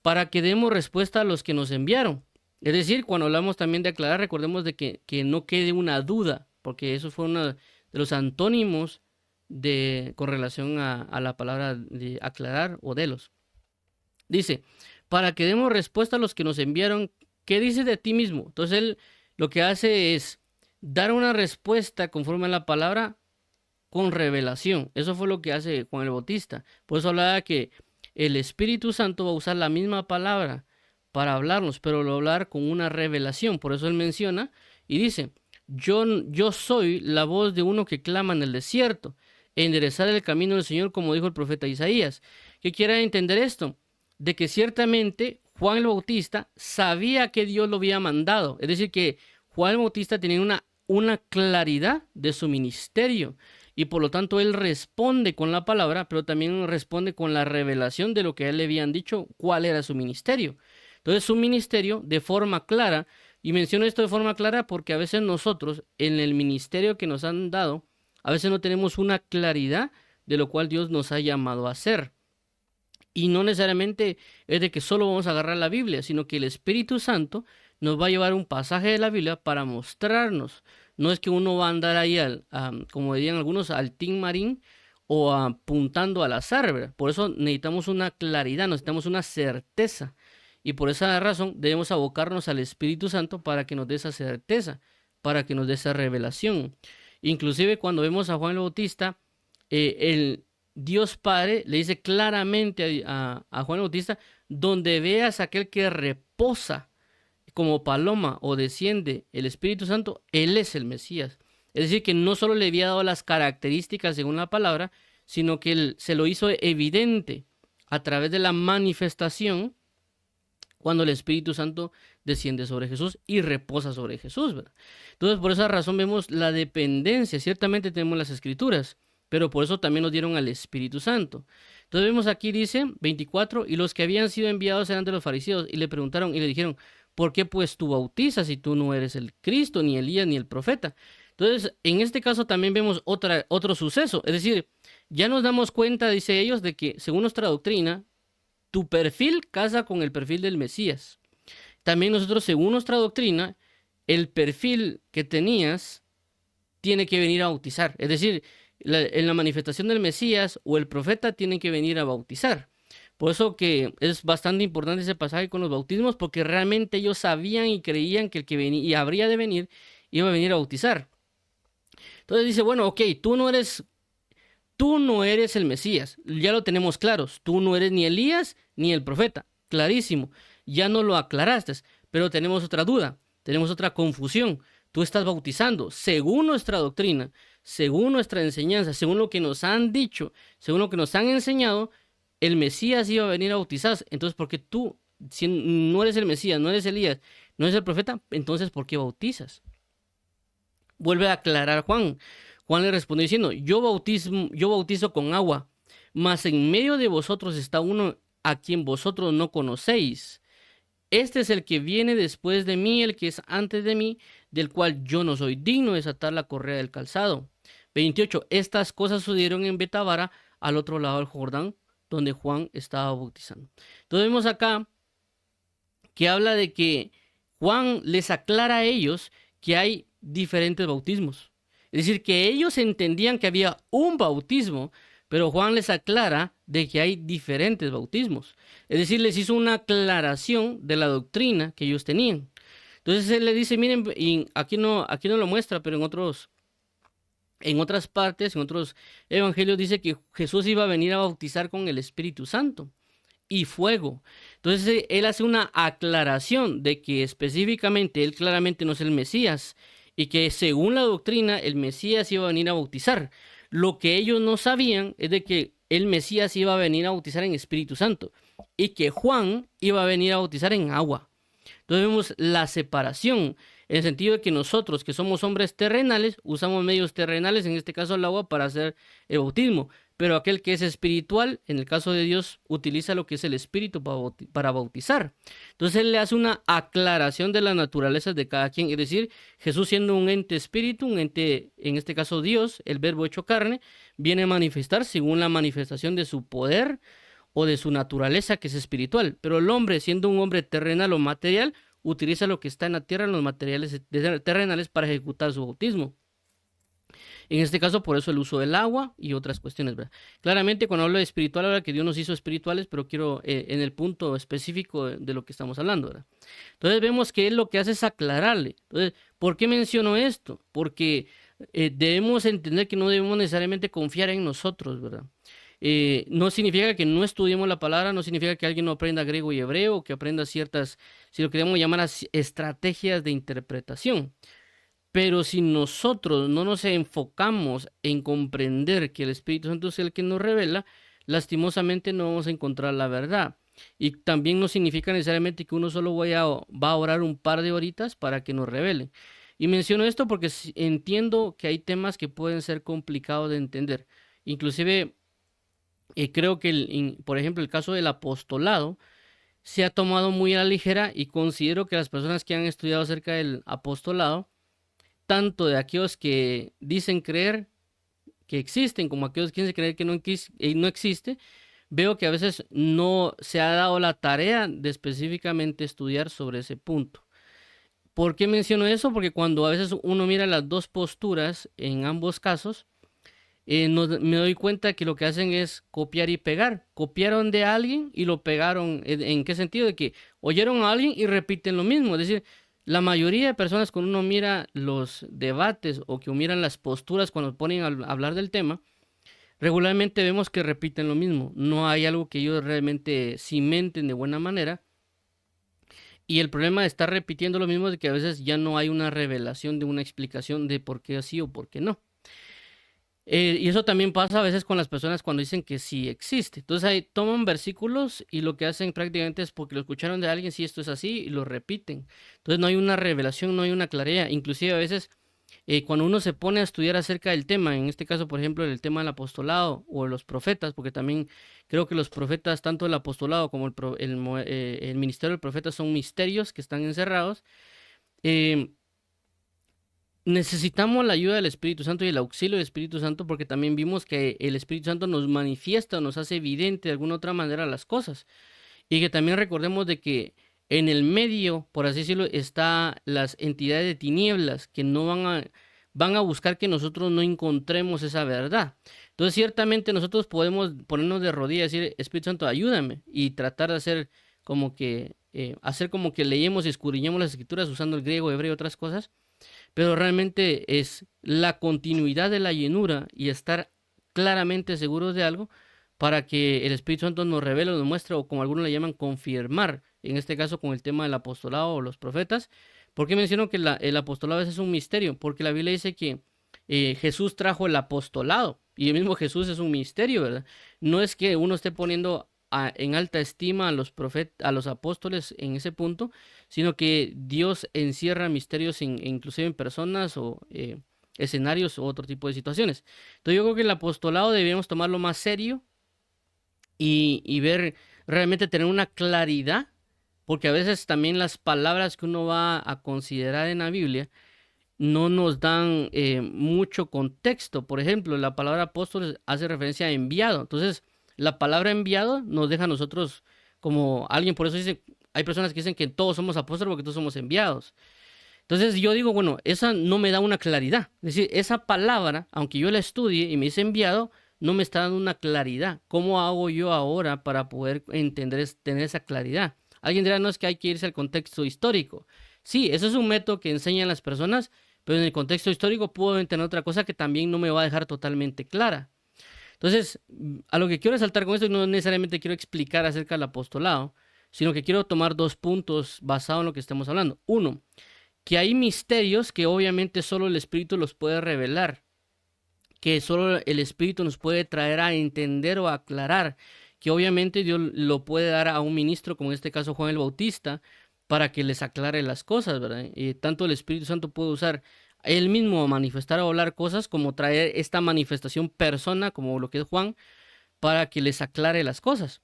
para que demos respuesta a los que nos enviaron. Es decir, cuando hablamos también de aclarar, recordemos de que no quede una duda, porque eso fue uno de los antónimos con relación a la palabra de aclarar o delos. Dice, para que demos respuesta a los que nos enviaron, ¿qué dices de ti mismo? Entonces él lo que hace es dar una respuesta conforme a la palabra con revelación. Eso fue lo que hace Juan el Bautista. Por eso hablaba que el Espíritu Santo va a usar la misma palabra para hablarnos, pero lo va a hablar con una revelación. Por eso él menciona y dice, yo soy la voz de uno que clama en el desierto, enderezar el camino del Señor, como dijo el profeta Isaías. ¿Qué quiere entender esto? De que ciertamente Juan el Bautista sabía que Dios lo había mandado. Es decir, que Juan el Bautista tenía una claridad de su ministerio. Y por lo tanto él responde con la palabra, pero también responde con la revelación de lo que a él le habían dicho, cuál era su ministerio. Entonces su ministerio de forma clara, y menciono esto de forma clara porque a veces nosotros en el ministerio que nos han dado, a veces no tenemos una claridad de lo cual Dios nos ha llamado a hacer. Y no necesariamente es de que solo vamos a agarrar la Biblia, sino que el Espíritu Santo nos va a llevar un pasaje de la Biblia para mostrarnos. No es que uno va a andar ahí, como dirían algunos, al tin marín o apuntando al azar, ¿verdad? Por eso necesitamos una claridad, necesitamos una certeza. Y por esa razón debemos abocarnos al Espíritu Santo para que nos dé esa certeza, para que nos dé esa revelación. Inclusive cuando vemos a Juan el Bautista, el Dios Padre le dice claramente a Juan el Bautista, donde veas aquel que reposa como paloma o desciende el Espíritu Santo, Él es el Mesías. Es decir, que no solo le había dado las características según la palabra, sino que Él se lo hizo evidente a través de la manifestación cuando el Espíritu Santo desciende sobre Jesús y reposa sobre Jesús, ¿verdad? Entonces, por esa razón vemos la dependencia. Ciertamente tenemos las Escrituras, pero por eso también nos dieron al Espíritu Santo. Entonces vemos aquí, dice 24, y los que habían sido enviados eran de los fariseos, y le preguntaron y le dijeron, ¿por qué pues tú bautizas si tú no eres el Cristo, ni Elías, ni el profeta? Entonces, en este caso también vemos otro suceso. Es decir, ya nos damos cuenta, dice ellos, de que según nuestra doctrina, tu perfil casa con el perfil del Mesías. También nosotros, según nuestra doctrina, el perfil que tenías tiene que venir a bautizar. Es decir, en la manifestación del Mesías o el profeta tienen que venir a bautizar. Por eso que es bastante importante ese pasaje con los bautismos, porque realmente ellos sabían y creían que el que venía y habría de venir iba a venir a bautizar. Entonces dice, bueno, ok, tú no eres el Mesías, ya lo tenemos claros, tú no eres ni Elías ni el profeta, clarísimo, ya no lo aclaraste, pero tenemos otra duda, tenemos otra confusión. Tú estás bautizando según nuestra doctrina, según nuestra enseñanza, según lo que nos han dicho, según lo que nos han enseñado, el Mesías iba a venir a bautizar. Entonces, ¿por qué tú, si no eres el Mesías, no eres Elías, no eres el profeta, entonces ¿por qué bautizas? Vuelve a aclarar Juan. Juan le respondió diciendo, yo bautizo con agua, mas en medio de vosotros está uno a quien vosotros no conocéis. Este es el que viene después de mí, el que es antes de mí, del cual yo no soy digno de desatar la correa del calzado. 28. Estas cosas sucedieron en Betabara, al otro lado del Jordán, donde Juan estaba bautizando. Entonces vemos acá que habla de que Juan les aclara a ellos que hay diferentes bautismos. Es decir, que ellos entendían que había un bautismo, pero Juan les aclara de que hay diferentes bautismos. Es decir, les hizo una aclaración de la doctrina que ellos tenían. Entonces él le dice, miren, y aquí no lo muestra, pero en otras partes, en otros evangelios dice que Jesús iba a venir a bautizar con el Espíritu Santo y fuego. Entonces él hace una aclaración de que específicamente él claramente no es el Mesías y que según la doctrina el Mesías iba a venir a bautizar. Lo que ellos no sabían es de que el Mesías iba a venir a bautizar en Espíritu Santo y que Juan iba a venir a bautizar en agua. Entonces vemos la separación en el sentido de que nosotros, que somos hombres terrenales, usamos medios terrenales, en este caso el agua, para hacer el bautismo. Pero aquel que es espiritual, en el caso de Dios, utiliza lo que es el Espíritu para bautizar. Entonces él le hace una aclaración de las naturalezas de cada quien. Es decir, Jesús siendo un ente espíritu, un ente, en este caso Dios, el verbo hecho carne, viene a manifestar según la manifestación de su poder o de su naturaleza que es espiritual. Pero el hombre, siendo un hombre terrenal o material, utiliza lo que está en la tierra, en los materiales terrenales, para ejecutar su bautismo. En este caso, por eso el uso del agua y otras cuestiones, ¿verdad? Claramente, cuando hablo de espiritual, habla que Dios nos hizo espirituales, pero quiero en el punto específico de lo que estamos hablando, ¿verdad? Entonces vemos que Él lo que hace es aclararle. Entonces, ¿por qué menciono esto? Porque debemos entender que no debemos necesariamente confiar en nosotros, ¿verdad? No significa que no estudiemos la palabra, no significa que alguien no aprenda griego y hebreo, que aprenda ciertas, si lo queremos llamar así, estrategias de interpretación. Pero si nosotros no nos enfocamos en comprender que el Espíritu Santo es el que nos revela, lastimosamente no vamos a encontrar la verdad. Y también no significa necesariamente que uno solo va a orar un par de horitas para que nos revele. Y menciono esto porque entiendo que hay temas que pueden ser complicados de entender. Inclusive creo que, por ejemplo, el caso del apostolado se ha tomado muy a la ligera y considero que las personas que han estudiado acerca del apostolado, tanto de aquellos que dicen creer que existen como aquellos que dicen creer que no existe, veo que a veces no se ha dado la tarea de específicamente estudiar sobre ese punto. ¿Por qué menciono eso? Porque cuando a veces uno mira las dos posturas en ambos casos, me doy cuenta que lo que hacen es copiar y pegar. Copiaron de alguien y lo pegaron. ¿En qué sentido? De que oyeron a alguien y repiten lo mismo. Es decir, la mayoría de personas cuando uno mira los debates o que miran las posturas cuando ponen a hablar del tema, regularmente vemos que repiten lo mismo. No hay algo que ellos realmente cimenten de buena manera. Y el problema de estar repitiendo lo mismo es que a veces ya no hay una revelación de una explicación de por qué así o por qué no. Y eso también pasa a veces con las personas cuando dicen que sí existe. Entonces ahí toman versículos y lo que hacen prácticamente es porque lo escucharon de alguien, si esto es así, y lo repiten. Entonces no hay una revelación, no hay una claridad. Inclusive a veces cuando uno se pone a estudiar acerca del tema, en este caso por ejemplo el tema del apostolado o de los profetas, porque también creo que los profetas, tanto el apostolado como el ministerio del profeta son misterios que están encerrados. Eh, Necesitamos la ayuda del Espíritu Santo y el auxilio del Espíritu Santo porque también vimos que el Espíritu Santo nos manifiesta, nos hace evidente de alguna otra manera las cosas. Y que también recordemos de que en el medio, por así decirlo, está las entidades de tinieblas que no van a buscar que nosotros no encontremos esa verdad. Entonces, ciertamente nosotros podemos ponernos de rodillas y decir, Espíritu Santo, ayúdame, y tratar de hacer como que leemos y escudriñamos las escrituras usando el griego, hebreo y otras cosas, pero realmente es la continuidad de la llenura y estar claramente seguros de algo para que el Espíritu Santo nos revele, nos muestre, o como algunos le llaman, confirmar, en este caso con el tema del apostolado o los profetas. ¿Por qué menciono que el apostolado es un misterio? Porque la Biblia dice que Jesús trajo el apostolado y el mismo Jesús es un misterio, ¿verdad? No es que uno esté poniendo en alta estima a los a los apóstoles en ese punto, sino que Dios encierra misterios inclusive en personas o escenarios u otro tipo de situaciones. Entonces yo creo que el apostolado deberíamos tomarlo más serio y ver, realmente tener una claridad, porque a veces también las palabras que uno va a considerar en la Biblia no nos dan mucho contexto. Por ejemplo, la palabra apóstol hace referencia a enviado. Entonces, la palabra enviado nos deja a nosotros como alguien, por eso dice, hay personas que dicen que todos somos apóstoles porque todos somos enviados. Entonces yo digo, bueno, esa no me da una claridad. Es decir, esa palabra, aunque yo la estudie y me dice enviado, no me está dando una claridad. ¿Cómo hago yo ahora para poder entender, tener esa claridad? Alguien dirá, no, es que hay que irse al contexto histórico. Sí, eso es un método que enseñan las personas, pero en el contexto histórico puedo entender otra cosa que también no me va a dejar totalmente clara. Entonces, a lo que quiero resaltar con esto, no necesariamente quiero explicar acerca del apostolado, sino que quiero tomar dos puntos basados en lo que estamos hablando. Uno, que hay misterios que obviamente solo el Espíritu los puede revelar, que solo el Espíritu nos puede traer a entender o a aclarar, que obviamente Dios lo puede dar a un ministro, como en este caso Juan el Bautista, para que les aclare las cosas, ¿verdad? Y tanto el Espíritu Santo puede usar él mismo a manifestar o hablar cosas, como traer esta manifestación persona, como lo que es Juan, para que les aclare las cosas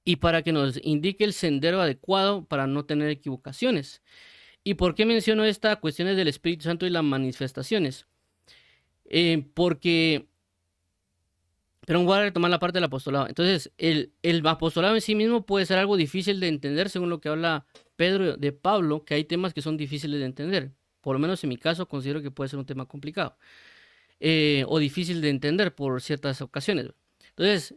y para que nos indique el sendero adecuado para no tener equivocaciones. ¿Y por qué menciono esta cuestiones del Espíritu Santo y las manifestaciones? Porque, pero voy a retomar la parte del apostolado. Entonces, el apostolado en sí mismo puede ser algo difícil de entender, según lo que habla Pedro de Pablo, que hay temas que son difíciles de entender. Por lo menos en mi caso considero que puede ser un tema complicado. o difícil de entender por ciertas ocasiones. Entonces,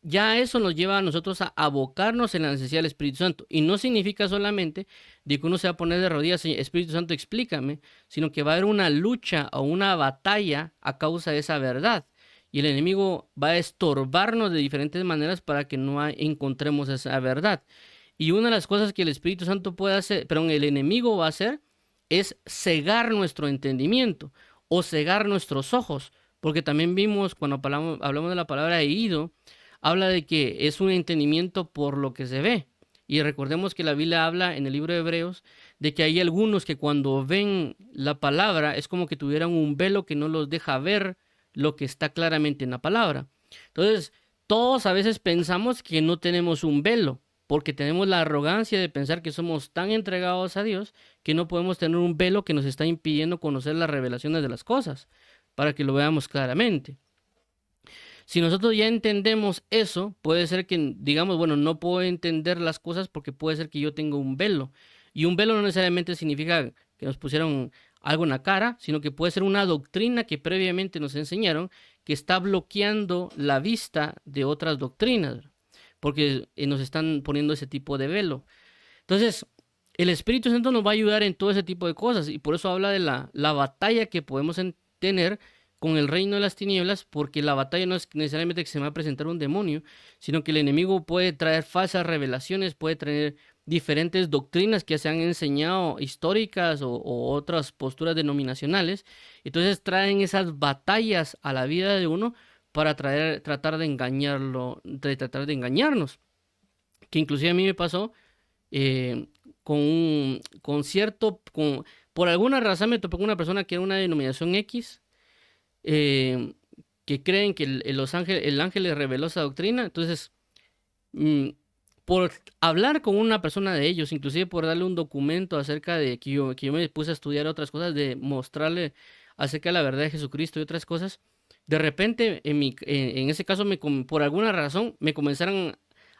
ya eso nos lleva a nosotros a abocarnos en la necesidad del Espíritu Santo. Y no significa solamente de que uno se va a poner de rodillas, Espíritu Santo, explícame, sino que va a haber una lucha o una batalla a causa de esa verdad. Y el enemigo va a estorbarnos de diferentes maneras para que no encontremos esa verdad. Y una de las cosas que el Espíritu Santo puede hacer, perdón, el enemigo va a hacer, es cegar nuestro entendimiento o cegar nuestros ojos. Porque también vimos cuando hablamos de la palabra oído, habla de que es un entendimiento por lo que se ve. Y recordemos que la Biblia habla en el libro de Hebreos de que hay algunos que cuando ven la palabra es como que tuvieran un velo que no los deja ver lo que está claramente en la palabra. Entonces, todos a veces pensamos que no tenemos un velo, porque tenemos la arrogancia de pensar que somos tan entregados a Dios que no podemos tener un velo que nos está impidiendo conocer las revelaciones de las cosas, para que lo veamos claramente. Si nosotros ya entendemos eso, puede ser que digamos, bueno, no puedo entender las cosas porque puede ser que yo tenga un velo. Y un velo no necesariamente significa que nos pusieron algo en la cara, sino que puede ser una doctrina que previamente nos enseñaron que está bloqueando la vista de otras doctrinas, porque nos están poniendo ese tipo de velo. Entonces, el Espíritu Santo nos va a ayudar en todo ese tipo de cosas y por eso habla de la batalla que podemos tener con el reino de las tinieblas, porque la batalla no es necesariamente que se va a presentar un demonio, sino que el enemigo puede traer falsas revelaciones, puede traer diferentes doctrinas que se han enseñado históricas o otras posturas denominacionales. Entonces traen esas batallas a la vida de uno para tratar de engañarlo, tratar de engañarnos. Que inclusive a mí me pasó eh, por alguna razón me topé con una persona que era una denominación X, eh, que creen que el ángel les reveló esa doctrina. Entonces, mm, por hablar con una persona de ellos, inclusive por darle un documento acerca de que yo me puse a estudiar otras cosas, de mostrarle acerca de la verdad de Jesucristo y otras cosas, de repente, en ese caso, por alguna razón, me comenzaron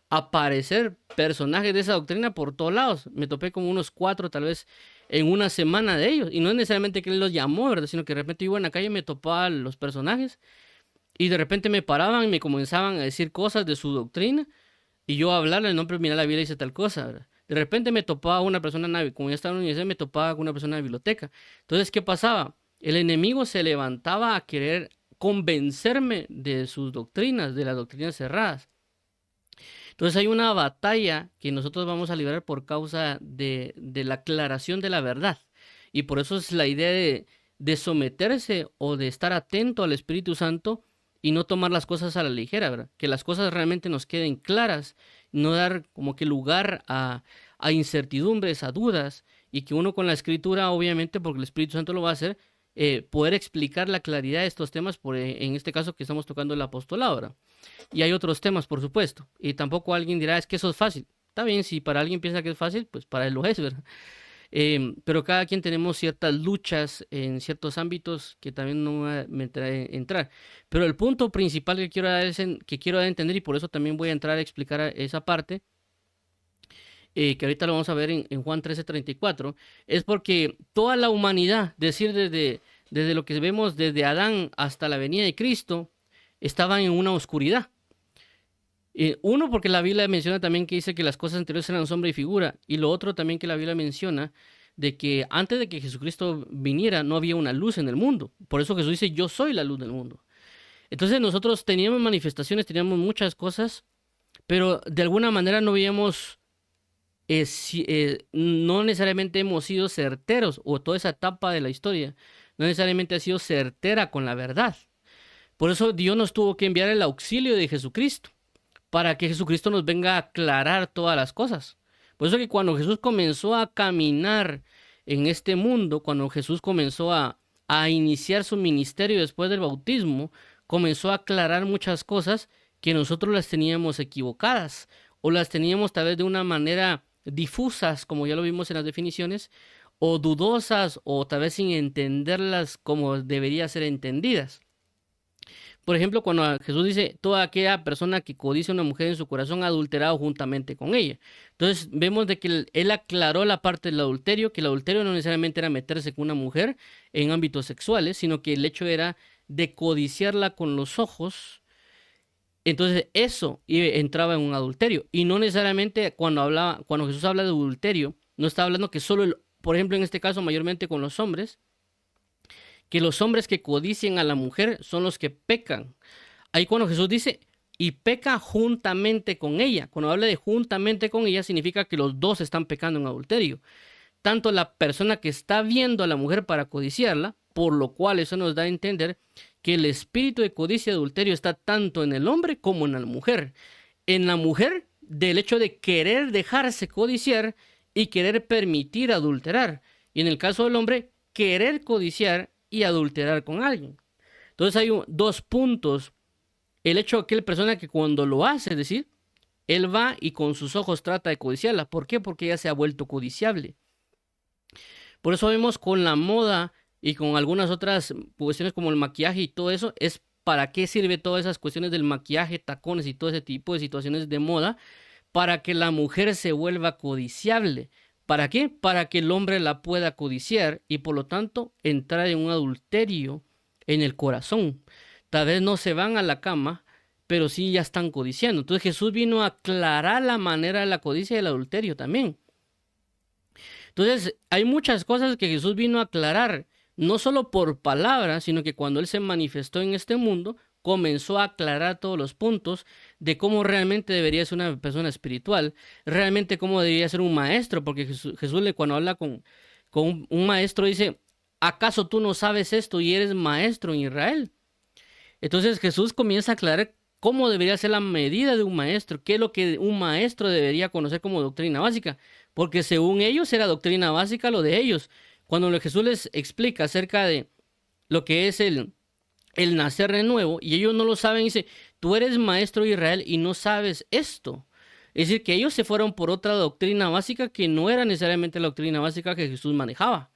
a aparecer personajes de esa doctrina por todos lados. Me topé con unos 4, tal vez, en una semana de ellos. Y no es necesariamente que él los llamó, ¿verdad? Sino que de repente iba en la calle y me topaba los personajes. Y de repente me paraban y me comenzaban a decir cosas de su doctrina. Y yo a hablarle, no, pero mira, la Biblia dice tal cosa, ¿verdad? De repente me topaba una persona, como yo estaba en la universidad, me topaba con una persona en la biblioteca. Entonces, ¿qué pasaba? El enemigo se levantaba a querer convencerme de sus doctrinas, de las doctrinas cerradas. Entonces hay una batalla que nosotros vamos a librar por causa de la aclaración de la verdad. Y por eso es la idea de someterse o de estar atento al Espíritu Santo y no tomar las cosas a la ligera, ¿verdad? Que las cosas realmente nos queden claras, no dar como que lugar a incertidumbres, a dudas, y que uno con la escritura, obviamente, porque el Espíritu Santo lo va a hacer, poder explicar la claridad de estos temas, en este caso que estamos tocando el apostolado, ¿verdad? Y hay otros temas, por supuesto. Y tampoco alguien dirá, es que eso es fácil. Está bien, si para alguien piensa que es fácil, pues para él lo es, ¿verdad? Pero cada quien tenemos ciertas luchas en ciertos ámbitos que también no me trae entrar. Pero el punto principal que quiero dar que quiero dar a entender, y por eso también voy a entrar a explicar esa parte, que ahorita lo vamos a ver en Juan 13:34, es porque toda la humanidad, decir desde lo que vemos desde Adán hasta la venida de Cristo, estaban en una oscuridad. Uno, porque la Biblia menciona también que dice que las cosas anteriores eran sombra y figura. Y lo otro también que la Biblia menciona de que antes de que Jesucristo viniera no había una luz en el mundo. Por eso Jesús dice, yo soy la luz del mundo. Entonces nosotros teníamos manifestaciones, teníamos muchas cosas, pero de alguna manera no veíamos, no necesariamente hemos sido certeros, o toda esa etapa de la historia no necesariamente ha sido certera con la verdad. Por eso Dios nos tuvo que enviar el auxilio de Jesucristo, para que Jesucristo nos venga a aclarar todas las cosas. Por eso que cuando Jesús comenzó a caminar en este mundo, cuando Jesús comenzó a iniciar su ministerio después del bautismo, comenzó a aclarar muchas cosas que nosotros las teníamos equivocadas o las teníamos tal vez de una manera difusas, como ya lo vimos en las definiciones, o dudosas o tal vez sin entenderlas como debería ser entendidas. Por ejemplo, cuando Jesús dice, toda aquella persona que codicia a una mujer en su corazón ha adulterado juntamente con ella. Entonces vemos de que él aclaró la parte del adulterio, que el adulterio no necesariamente era meterse con una mujer en ámbitos sexuales, sino que el hecho era de codiciarla con los ojos, entonces eso entraba en un adulterio. Y no necesariamente cuando Jesús habla de adulterio, no está hablando que solo, por ejemplo, en este caso mayormente con los hombres, que los hombres que codician a la mujer son los que pecan. Ahí cuando Jesús dice, y peca juntamente con ella, cuando habla de juntamente con ella, significa que los dos están pecando en adulterio. Tanto la persona que está viendo a la mujer para codiciarla, por lo cual eso nos da a entender que el espíritu de codicia y adulterio está tanto en el hombre como en la mujer. En la mujer, del hecho de querer dejarse codiciar y querer permitir adulterar. Y en el caso del hombre, querer codiciar y adulterar con alguien. Entonces hay dos puntos. El hecho de aquella persona que cuando lo hace, es decir, él va y con sus ojos trata de codiciarla. ¿Por qué? Porque ella se ha vuelto codiciable. Por eso vemos con la moda y con algunas otras cuestiones como el maquillaje y todo eso, es para qué sirve todas esas cuestiones del maquillaje, tacones y todo ese tipo de situaciones de moda, para que la mujer se vuelva codiciable. ¿Para qué? Para que el hombre la pueda codiciar y por lo tanto entrar en un adulterio en el corazón. Tal vez no se van a la cama, pero sí ya están codiciando. Entonces Jesús vino a aclarar la manera de la codicia y el adulterio también. Entonces hay muchas cosas que Jesús vino a aclarar, no solo por palabras, sino que cuando Él se manifestó en este mundo, comenzó a aclarar todos los puntos de cómo realmente debería ser una persona espiritual, realmente cómo debería ser un maestro, porque Jesús cuando habla con un maestro dice, ¿acaso tú no sabes esto y eres maestro en Israel? Entonces Jesús comienza a aclarar cómo debería ser la medida de un maestro, qué es lo que un maestro debería conocer como doctrina básica, porque según ellos era doctrina básica lo de ellos. Cuando Jesús les explica acerca de lo que es el nacer de nuevo, y ellos no lo saben, dice, tú eres maestro de Israel y no sabes esto. Es decir, que ellos se fueron por otra doctrina básica que no era necesariamente la doctrina básica que Jesús manejaba.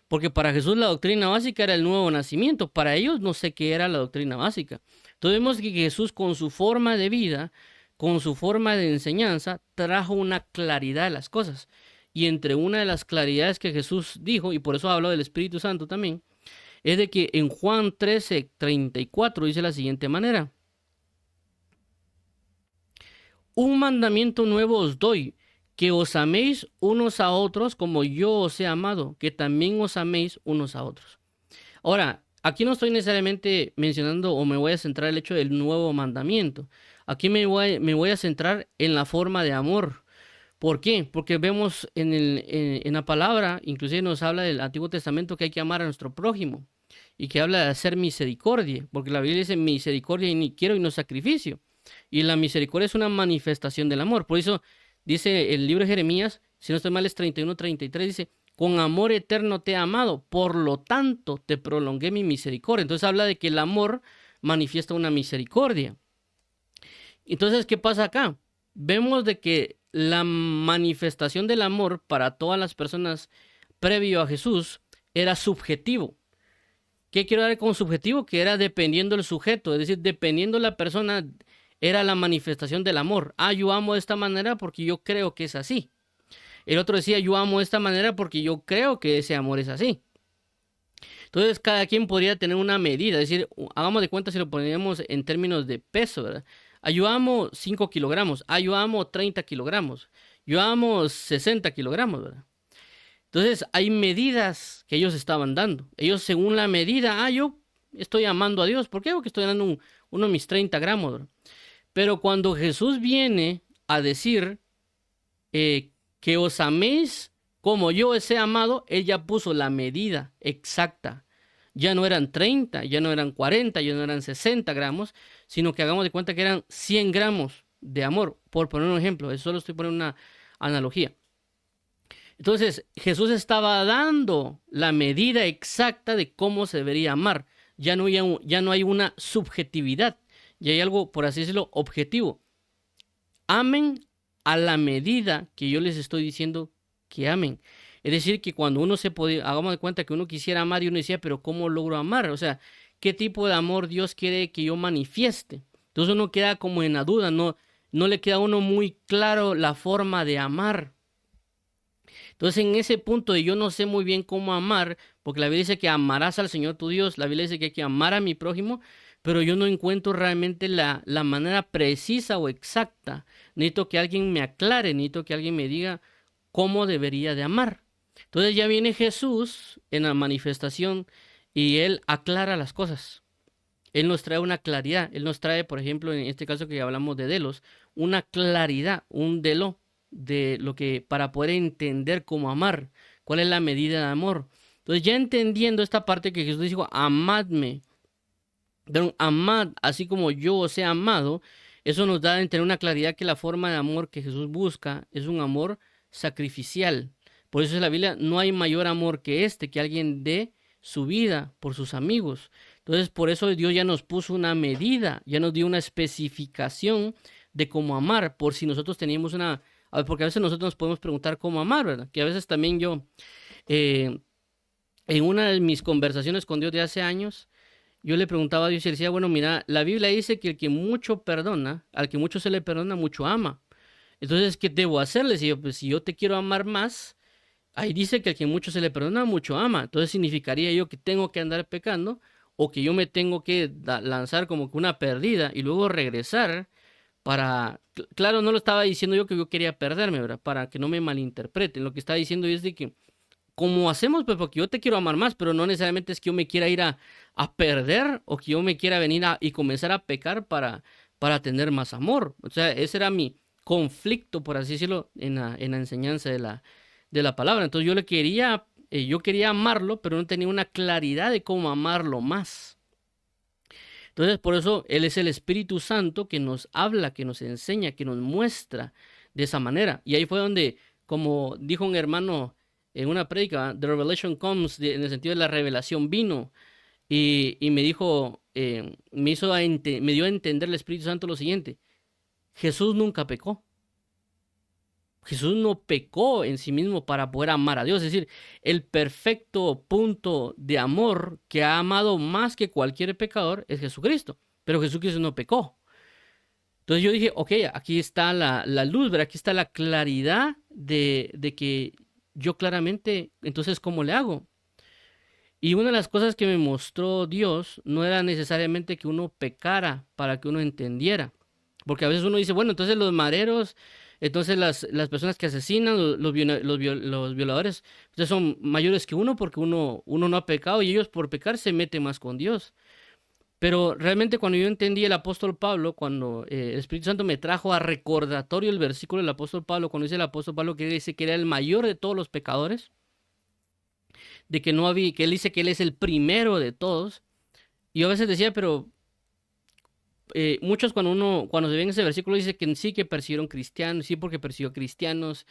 Porque para Jesús la doctrina básica era el nuevo nacimiento. Para ellos no sé qué era la doctrina básica. Entonces vemos que Jesús con su forma de vida, con su forma de enseñanza, trajo una claridad de las cosas. Y entre una de las claridades que Jesús dijo, y por eso habló del Espíritu Santo también, es de que en Juan 13:34 dice la siguiente manera. Un mandamiento nuevo os doy, que os améis unos a otros como yo os he amado, que también os améis unos a otros. Ahora, aquí no estoy necesariamente mencionando o me voy a centrar en el hecho del nuevo mandamiento. Aquí me voy a centrar en la forma de amor. ¿Por qué? Porque vemos en la palabra, inclusive nos habla del Antiguo Testamento que hay que amar a nuestro prójimo y que habla de hacer misericordia, porque la Biblia dice misericordia y ni quiero y no sacrificio. Y la misericordia es una manifestación del amor. Por eso dice el libro de Jeremías, si no estoy mal es 31:33, dice, con amor eterno te he amado, por lo tanto te prolongué mi misericordia. Entonces habla de que el amor manifiesta una misericordia. Entonces, ¿qué pasa acá? Vemos de que la manifestación del amor para todas las personas previo a Jesús era subjetivo. ¿Qué quiero dar con subjetivo? Que era dependiendo del sujeto, es decir, dependiendo de la persona, era la manifestación del amor. Ah, yo amo de esta manera porque yo creo que es así. El otro decía, yo amo de esta manera porque yo creo que ese amor es así. Entonces, cada quien podría tener una medida, es decir, hagamos de cuenta si lo ponemos en términos de peso, ¿verdad? Ah, yo amo 5 kilogramos, ah, yo amo 30 kilogramos, yo amo 60 kilogramos, ¿verdad? Entonces, hay medidas que ellos estaban dando. Ellos, según la medida, ah, yo estoy amando a Dios. ¿Por qué? Porque estoy dando uno de mis 30 gramos, ¿verdad? Pero cuando Jesús viene a decir que os améis como yo os he amado, Él ya puso la medida exacta. Ya no eran 30, ya no eran 40, ya no eran 60 gramos, sino que hagamos de cuenta que eran 100 gramos de amor, por poner un ejemplo. Eso solo estoy poniendo una analogía. Entonces, Jesús estaba dando la medida exacta de cómo se debería amar. Ya no hay una subjetividad, ya hay algo, por así decirlo, objetivo. Amen a la medida que yo les estoy diciendo que amen. Es decir, que cuando uno hagamos de cuenta que uno quisiera amar y uno decía, pero ¿cómo logro amar? O sea, ¿qué tipo de amor Dios quiere que yo manifieste? Entonces uno queda como en la duda, no le queda a uno muy claro la forma de amar. Entonces, en ese punto de yo no sé muy bien cómo amar, porque la Biblia dice que amarás al Señor tu Dios, la Biblia dice que hay que amar a mi prójimo, pero yo no encuentro realmente la manera precisa o exacta. Necesito que alguien me aclare, necesito que alguien me diga cómo debería de amar. Entonces ya viene Jesús en la manifestación y Él aclara las cosas. Él nos trae una claridad. Él nos trae, por ejemplo, en este caso que hablamos de delos, una claridad, un delo de lo que para poder entender cómo amar, cuál es la medida de amor. Entonces, ya entendiendo esta parte que Jesús dijo, amadme, amad así como yo os he amado, eso nos da a entender una claridad que la forma de amor que Jesús busca es un amor sacrificial. Por eso en la Biblia no hay mayor amor que este, que alguien dé su vida por sus amigos. Entonces, por eso Dios ya nos puso una medida, ya nos dio una especificación de cómo amar, por si nosotros teníamos una, porque a veces nosotros nos podemos preguntar cómo amar, ¿verdad? Que a veces también yo, eh, en una de mis conversaciones con Dios de hace años, yo le preguntaba a Dios y le decía, bueno, mira, la Biblia dice que el que mucho perdona, al que mucho se le perdona, mucho ama. Entonces, ¿qué debo hacerle? Si yo, pues, si yo te quiero amar más, ahí dice que al que mucho se le perdona, mucho ama. Entonces, significaría yo que tengo que andar pecando o que yo me tengo que lanzar como que una perdida y luego regresar para... Claro, no lo estaba diciendo yo que yo quería perderme, ¿verdad? Para que no me malinterpreten. Lo que estaba diciendo es de que como hacemos, pues porque yo te quiero amar más, pero no necesariamente es que yo me quiera ir a perder o que yo me quiera venir y comenzar a pecar para tener más amor. O sea, ese era mi conflicto, por así decirlo, en la enseñanza de la palabra. Entonces yo quería amarlo, pero no tenía una claridad de cómo amarlo más. Entonces, por eso Él es el Espíritu Santo que nos habla, que nos enseña, que nos muestra de esa manera. Y ahí fue donde, como dijo un hermano en una prédica, The Revelation comes, en el sentido de la revelación vino, y me dijo, me dio a entender el Espíritu Santo lo siguiente: Jesús nunca pecó. Jesús no pecó en sí mismo para poder amar a Dios. Es decir, el perfecto punto de amor que ha amado más que cualquier pecador es Jesucristo. Pero Jesucristo no pecó. Entonces yo dije, ok, aquí está la luz, ¿verdad? Aquí está la claridad de que yo claramente, entonces, ¿cómo le hago? Y una de las cosas que me mostró Dios no era necesariamente que uno pecara para que uno entendiera. Porque a veces uno dice, bueno, entonces los mareros, entonces las personas que asesinan, los violadores, entonces son mayores que uno porque uno no ha pecado y ellos por pecar se meten más con Dios. Pero realmente cuando yo entendí el apóstol Pablo, cuando el Espíritu Santo me trajo a recordatorio el versículo del apóstol Pablo, cuando dice el apóstol Pablo que dice que era el mayor de todos los pecadores, de que no había, que él dice que él es el primero de todos. Y yo a veces decía, pero muchos cuando se ven ese versículo dice que sí que persiguieron cristianos, sí porque persiguió cristianos,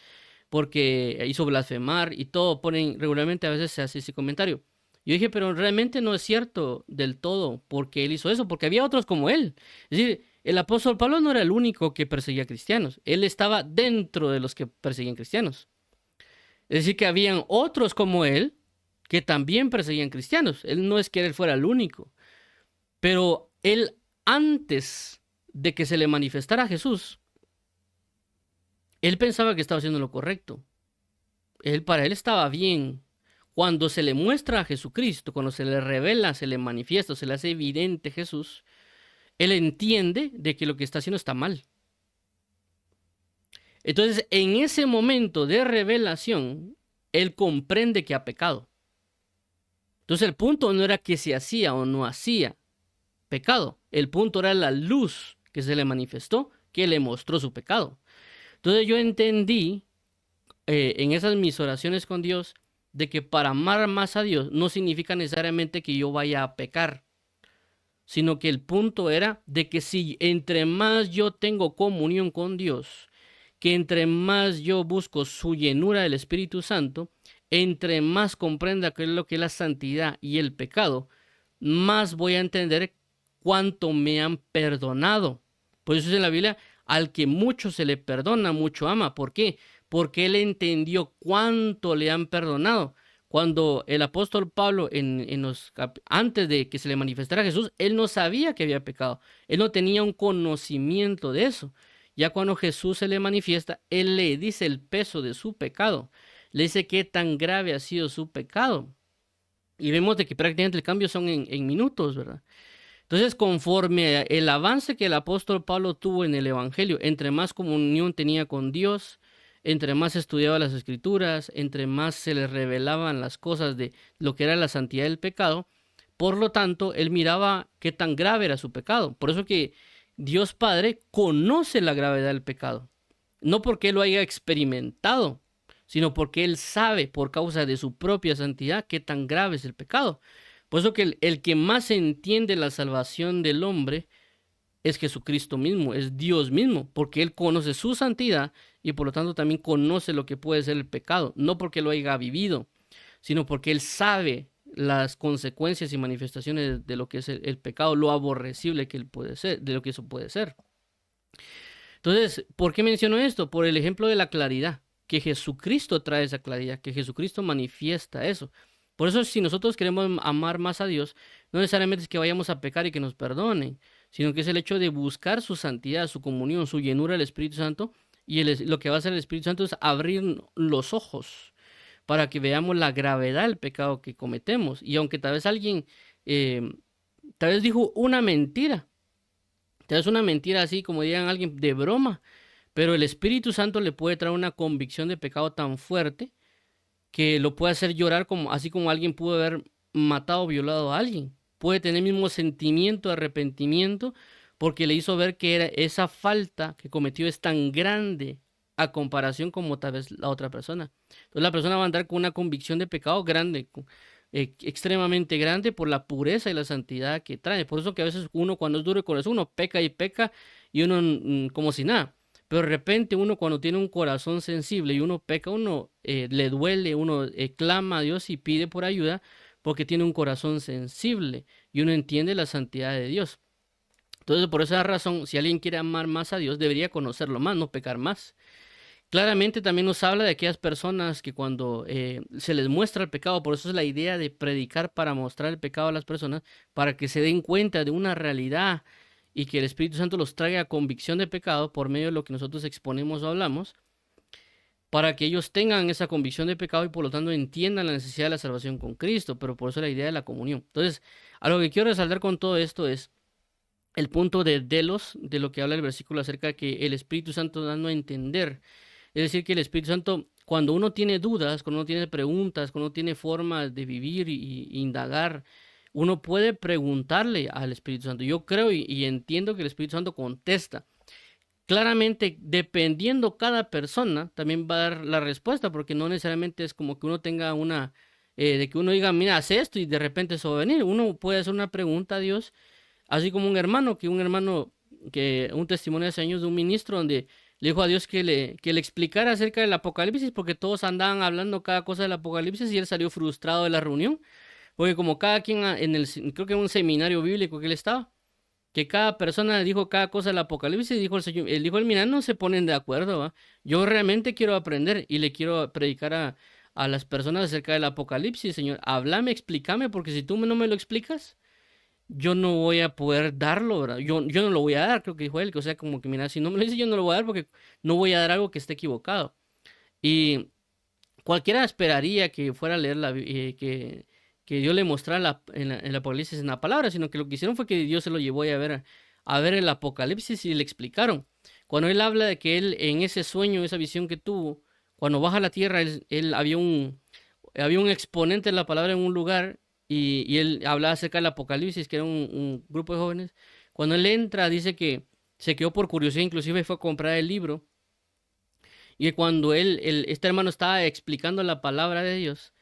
porque hizo blasfemar y todo, ponen regularmente a veces se hace ese comentario. Yo dije, pero realmente no es cierto del todo porque él hizo eso, porque había otros como él. Es decir, el apóstol Pablo no era el único que perseguía cristianos, él estaba dentro de los que perseguían cristianos. Es decir, que habían otros como él que también perseguían cristianos. Él no es que él fuera el único, pero él antes de que se le manifestara a Jesús, él pensaba que estaba haciendo lo correcto. Para él estaba bien. Cuando se le muestra a Jesucristo, cuando se le revela, se le manifiesta, se le hace evidente Jesús, él entiende de que lo que está haciendo está mal. Entonces, en ese momento de revelación, él comprende que ha pecado. Entonces, el punto no era que se hacía o no hacía pecado. El punto era la luz que se le manifestó, que le mostró su pecado. Entonces, yo entendí en esas mis oraciones con Dios de que para amar más a Dios no significa necesariamente que yo vaya a pecar, sino que el punto era de que si entre más yo tengo comunión con Dios, que entre más yo busco su llenura del Espíritu Santo, entre más comprenda qué es lo que es la santidad y el pecado, más voy a entender cuánto me han perdonado. Por eso es en la Biblia, al que mucho se le perdona, mucho ama. ¿Por qué? Porque él entendió cuánto le han perdonado. Cuando el apóstol Pablo, antes de que se le manifestara a Jesús, él no sabía que había pecado. Él no tenía un conocimiento de eso. Ya cuando Jesús se le manifiesta, él le dice el peso de su pecado. le dice qué tan grave ha sido su pecado. Y vemos de que prácticamente el cambio son en minutos, ¿verdad? Entonces, conforme el avance que el apóstol Pablo tuvo en el Evangelio, entre más comunión tenía con Dios, entre más estudiaba las Escrituras, entre más se le revelaban las cosas de lo que era la santidad del pecado, por lo tanto, él miraba qué tan grave era su pecado. Por eso que Dios Padre conoce la gravedad del pecado. No porque él lo haya experimentado, sino porque él sabe por causa de su propia santidad qué tan grave es el pecado. Por eso que el que más entiende la salvación del hombre es Jesucristo mismo, es Dios mismo, porque él conoce su santidad y por lo tanto también conoce lo que puede ser el pecado, no porque lo haya vivido, sino porque él sabe las consecuencias y manifestaciones de lo que es el pecado, lo aborrecible que él puede ser, de lo que eso puede ser. Entonces, ¿por qué menciono esto? Por el ejemplo de la claridad, que Jesucristo trae esa claridad, que Jesucristo manifiesta eso. Por eso, si nosotros queremos amar más a Dios, no necesariamente es que vayamos a pecar y que nos perdonen, sino que es el hecho de buscar su santidad, su comunión, su llenura del Espíritu Santo, y lo que va a hacer el Espíritu Santo es abrir los ojos para que veamos la gravedad del pecado que cometemos. Y aunque tal vez alguien, eh, tal vez dijo una mentira, tal vez una mentira así como digan alguien de broma, pero el Espíritu Santo le puede traer una convicción de pecado tan fuerte que lo puede hacer llorar como, así como alguien pudo haber matado o violado a alguien. Puede tener el mismo sentimiento de arrepentimiento porque le hizo ver que era esa falta que cometió es tan grande a comparación como tal vez la otra persona. Entonces la persona va a andar con una convicción de pecado grande, extremadamente grande por la pureza y la santidad que trae. Por eso que a veces uno cuando es duro de corazón, uno peca y peca y uno como si nada. Pero de repente uno cuando tiene un corazón sensible y uno peca, uno le duele, uno clama a Dios y pide por ayuda porque tiene un corazón sensible y uno entiende la santidad de Dios. Entonces, por esa razón, si alguien quiere amar más a Dios, debería conocerlo más, no pecar más. Claramente también nos habla de aquellas personas que cuando se les muestra el pecado, por eso es la idea de predicar para mostrar el pecado a las personas, para que se den cuenta de una realidad y que el Espíritu Santo los traiga a convicción de pecado por medio de lo que nosotros exponemos o hablamos, para que ellos tengan esa convicción de pecado y por lo tanto entiendan la necesidad de la salvación con Cristo, pero por eso la idea de la comunión. Entonces, a lo que quiero resaltar con todo esto es el punto de delos, de lo que habla el versículo acerca de que el Espíritu Santo dando a entender. Es decir, que el Espíritu Santo, cuando uno tiene dudas, cuando uno tiene preguntas, cuando uno tiene formas de vivir y indagar, uno puede preguntarle al Espíritu Santo. Yo creo y entiendo que el Espíritu Santo contesta. Claramente, dependiendo cada persona, también va a dar la respuesta, porque no necesariamente es como que uno tenga una, de que uno diga, mira, haz esto y de repente eso va a venir. Uno puede hacer una pregunta a Dios, así como un hermano, que un testimonio de hace años de un ministro donde le dijo a Dios que le explicara acerca del Apocalipsis, porque todos andaban hablando cada cosa del Apocalipsis y él salió frustrado de la reunión, porque como cada quien creo que en un seminario bíblico que él estaba, que cada persona dijo cada cosa del Apocalipsis, dijo el Señor, él dijo, mira, no se ponen de acuerdo, ¿va? Yo realmente quiero aprender y le quiero predicar a las personas acerca del Apocalipsis, Señor, háblame, explícame, porque si tú no me lo explicas, yo no voy a poder darlo, ¿verdad? Yo no lo voy a dar, creo que dijo él, que o sea, como que mira, si no me lo dice, yo no lo voy a dar porque no voy a dar algo que esté equivocado. Y cualquiera esperaría que fuera a leer que Dios le mostrara en el Apocalipsis en la palabra, sino que lo que hicieron fue que Dios se lo llevó a ver el Apocalipsis y le explicaron. Cuando él habla de que él en ese sueño, esa visión que tuvo, cuando baja a la tierra, él había un exponente de la palabra en un lugar y él hablaba acerca del Apocalipsis, que era un grupo de jóvenes. Cuando él entra, dice que se quedó por curiosidad, inclusive fue a comprar el libro. Y cuando este hermano estaba explicando la palabra de Dios,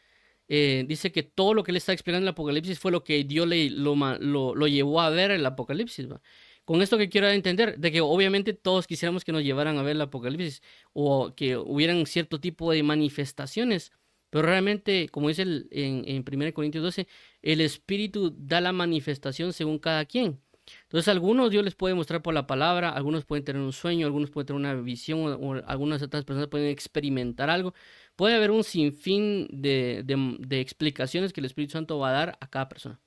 dice que todo lo que él está explicando en el Apocalipsis fue lo que Dios lo llevó a ver el Apocalipsis, ¿va? Con esto que quiero entender, de que obviamente todos quisiéramos que nos llevaran a ver el Apocalipsis o que hubieran cierto tipo de manifestaciones, pero realmente, como dice en 1 Corintios 12, el Espíritu da la manifestación según cada quien. Entonces, algunos Dios les puede mostrar por la palabra, algunos pueden tener un sueño, algunos pueden tener una visión, o algunas otras personas pueden experimentar algo. Puede haber un sinfín de explicaciones que el Espíritu Santo va a dar a cada persona.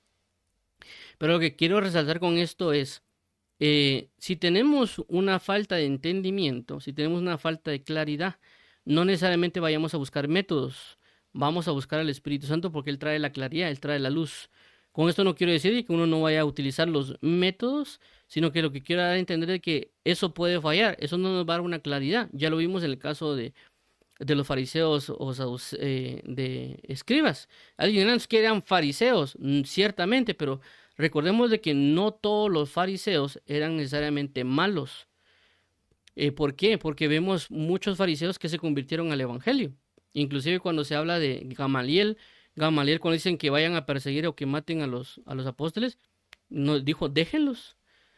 Pero lo que quiero resaltar con esto es, si tenemos una falta de entendimiento, si tenemos una falta de claridad, no necesariamente vayamos a buscar métodos, vamos a buscar al Espíritu Santo porque Él trae la claridad, Él trae la luz. Con esto no quiero decir que uno no vaya a utilizar los métodos, sino que lo que quiero dar a entender es que eso puede fallar, eso no nos va a dar una claridad. Ya lo vimos en el caso de los fariseos o de escribas. Alguien dirá que eran fariseos, ciertamente, pero recordemos de que no todos los fariseos eran necesariamente malos. ¿Por qué? Porque vemos muchos fariseos que se convirtieron al evangelio. Inclusive cuando se habla de Gamaliel, Gamaliel cuando dicen que vayan a perseguir o que maten a los apóstoles, nos dijo, déjenlos.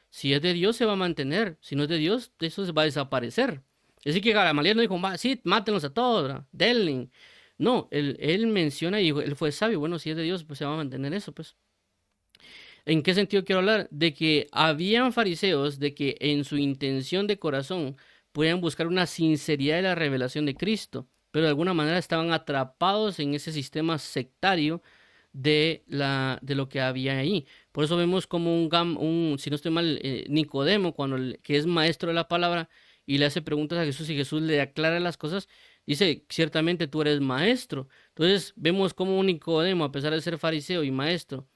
Si es de Dios se va a mantener, si no es de Dios, eso se va a desaparecer. Es decir que Gamaliel no dijo, sí, mátenlos a todos, ¿verdad? Denle. No, él menciona y dijo, él fue sabio, bueno, si es de Dios, pues se va a mantener eso, pues. ¿En qué sentido quiero hablar? De que habían fariseos de que en su intención de corazón podían buscar una sinceridad de la revelación de Cristo, pero de alguna manera estaban atrapados en ese sistema sectario de lo que había ahí. Por eso vemos como si no estoy mal, Nicodemo, que es maestro de la palabra y le hace preguntas a Jesús y Jesús le aclara las cosas, dice, ciertamente tú eres maestro. Entonces vemos como un Nicodemo, a pesar de ser fariseo y maestro,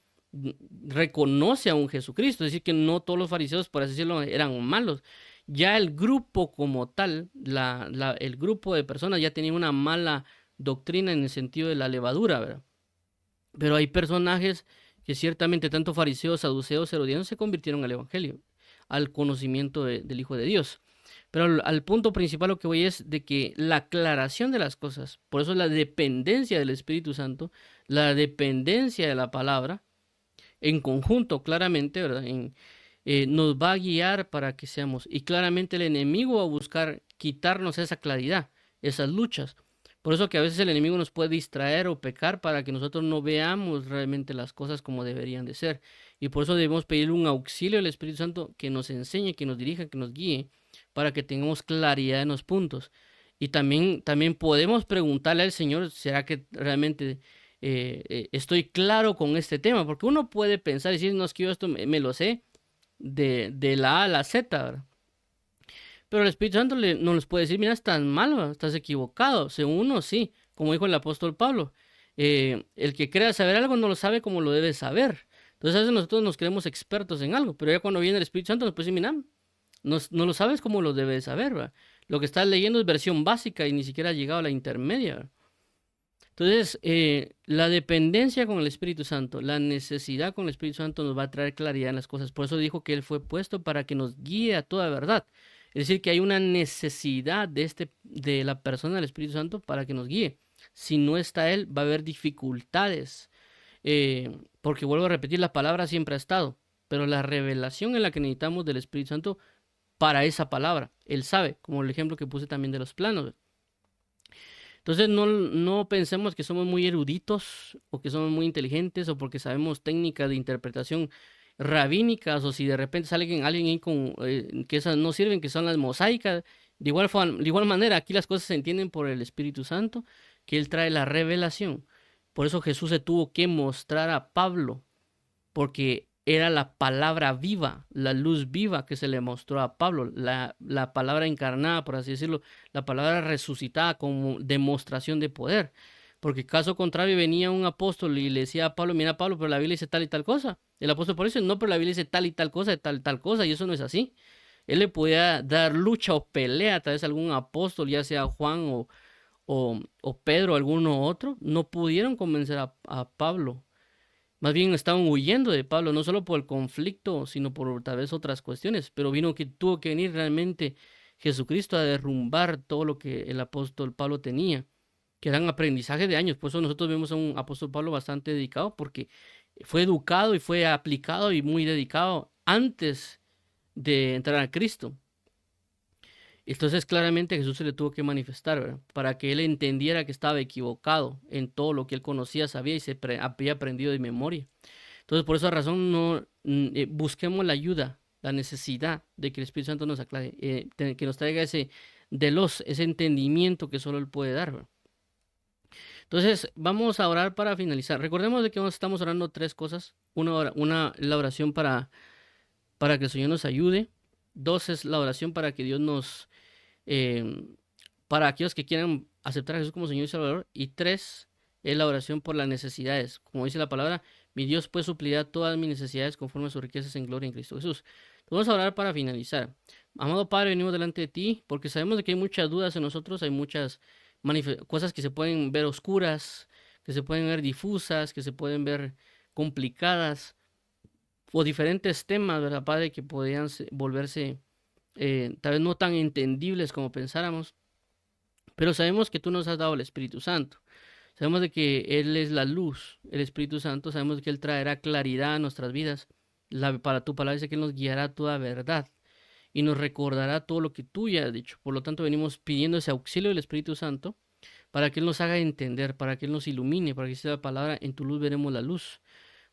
reconoce a un Jesucristo, es decir, que no todos los fariseos, por así decirlo, eran malos. Ya el grupo como tal, el grupo de personas ya tenía una mala doctrina en el sentido de la levadura, ¿verdad? Pero hay personajes que ciertamente, tanto fariseos, saduceos, herodianos, se convirtieron al evangelio, al conocimiento del Hijo de Dios. Pero al punto principal lo que voy es de que la aclaración de las cosas, por eso la dependencia del Espíritu Santo, la dependencia de la palabra, en conjunto, claramente, ¿verdad? Nos va a guiar para que seamos. Y claramente el enemigo va a buscar quitarnos esa claridad, esas luchas. Por eso que a veces el enemigo nos puede distraer o pecar para que nosotros no veamos realmente las cosas como deberían de ser. Y por eso debemos pedir un auxilio al Espíritu Santo que nos enseñe, que nos dirija, que nos guíe, para que tengamos claridad en los puntos. Y también podemos preguntarle al Señor, ¿será que realmente estoy claro con este tema? Porque uno puede pensar y decir, no, es que yo esto me lo sé de la A a la Z, ¿verdad? Pero el Espíritu Santo no les puede decir, mira, estás mal, ¿verdad? Estás equivocado. Según uno, sí, como dijo el apóstol Pablo. El que crea saber algo no lo sabe como lo debe saber. Entonces a veces nosotros nos creemos expertos en algo, pero ya cuando viene el Espíritu Santo nos puede decir, mira, no lo sabes como lo debes saber, ¿verdad? Lo que estás leyendo es versión básica y ni siquiera ha llegado a la intermedia, ¿verdad? Entonces, la dependencia con el Espíritu Santo, la necesidad con el Espíritu Santo nos va a traer claridad en las cosas. Por eso dijo que Él fue puesto para que nos guíe a toda verdad. Es decir, que hay una necesidad de la persona del Espíritu Santo para que nos guíe. Si no está Él, va a haber dificultades. Porque vuelvo a repetir, la palabra siempre ha estado, pero la revelación en la que necesitamos del Espíritu Santo para esa palabra, Él sabe, como el ejemplo que puse también de los planos. Entonces no pensemos que somos muy eruditos o que somos muy inteligentes o porque sabemos técnicas de interpretación rabínicas o si de repente sale alguien ahí con que esas no sirven, que son las mosaicas. De igual manera, aquí las cosas se entienden por el Espíritu Santo, que Él trae la revelación. Por eso Jesús se tuvo que mostrar a Pablo, porque era la palabra viva, la luz viva que se le mostró a Pablo, la palabra encarnada, por así decirlo, la palabra resucitada como demostración de poder. Porque caso contrario venía un apóstol y le decía a Pablo, mira Pablo, pero la Biblia dice tal y tal cosa. El apóstol por eso, no, pero la Biblia dice tal y tal cosa, tal cosa, y eso no es así. Él le podía dar lucha o pelea a través de algún apóstol, ya sea Juan o Pedro o alguno otro, no pudieron convencer a Pablo. Más bien estaban huyendo de Pablo, no solo por el conflicto, sino por tal vez otras cuestiones. Pero tuvo que venir realmente Jesucristo a derrumbar todo lo que el apóstol Pablo tenía, que eran aprendizajes de años. Por eso nosotros vemos a un apóstol Pablo bastante dedicado, porque fue educado y fue aplicado y muy dedicado antes de entrar a Cristo. Entonces claramente Jesús se le tuvo que manifestar, ¿verdad? Para que él entendiera que estaba equivocado en todo lo que él conocía, sabía y había aprendido de memoria. Entonces por esa razón busquemos la ayuda, la necesidad de que el Espíritu Santo nos aclare, que nos traiga ese ese entendimiento que solo Él puede dar, ¿verdad? Entonces vamos a orar para finalizar. Recordemos de que estamos orando tres cosas. La oración para que el Señor nos ayude. Dos es la oración para que Dios nos eh, para aquellos que quieran aceptar a Jesús como Señor y Salvador. Y 3 es la oración por las necesidades. Como dice la palabra, mi Dios pues suplirá todas mis necesidades conforme a sus riquezas en gloria en Cristo Jesús. Vamos a orar para finalizar. Amado Padre, venimos delante de ti porque sabemos de que hay muchas dudas en nosotros, hay muchas cosas que se pueden ver oscuras, que se pueden ver difusas, que se pueden ver complicadas, o diferentes temas, ¿verdad, Padre? Que podrían volverse tal vez no tan entendibles como pensáramos, pero sabemos que tú nos has dado el Espíritu Santo. Sabemos de que Él es la luz, el Espíritu Santo. Sabemos de que Él traerá claridad a nuestras vidas. Para tu palabra dice que Él nos guiará a toda verdad y nos recordará todo lo que tú ya has dicho. Por lo tanto, venimos pidiendo ese auxilio del Espíritu Santo para que Él nos haga entender, para que Él nos ilumine, para que sea la palabra, en tu luz veremos la luz,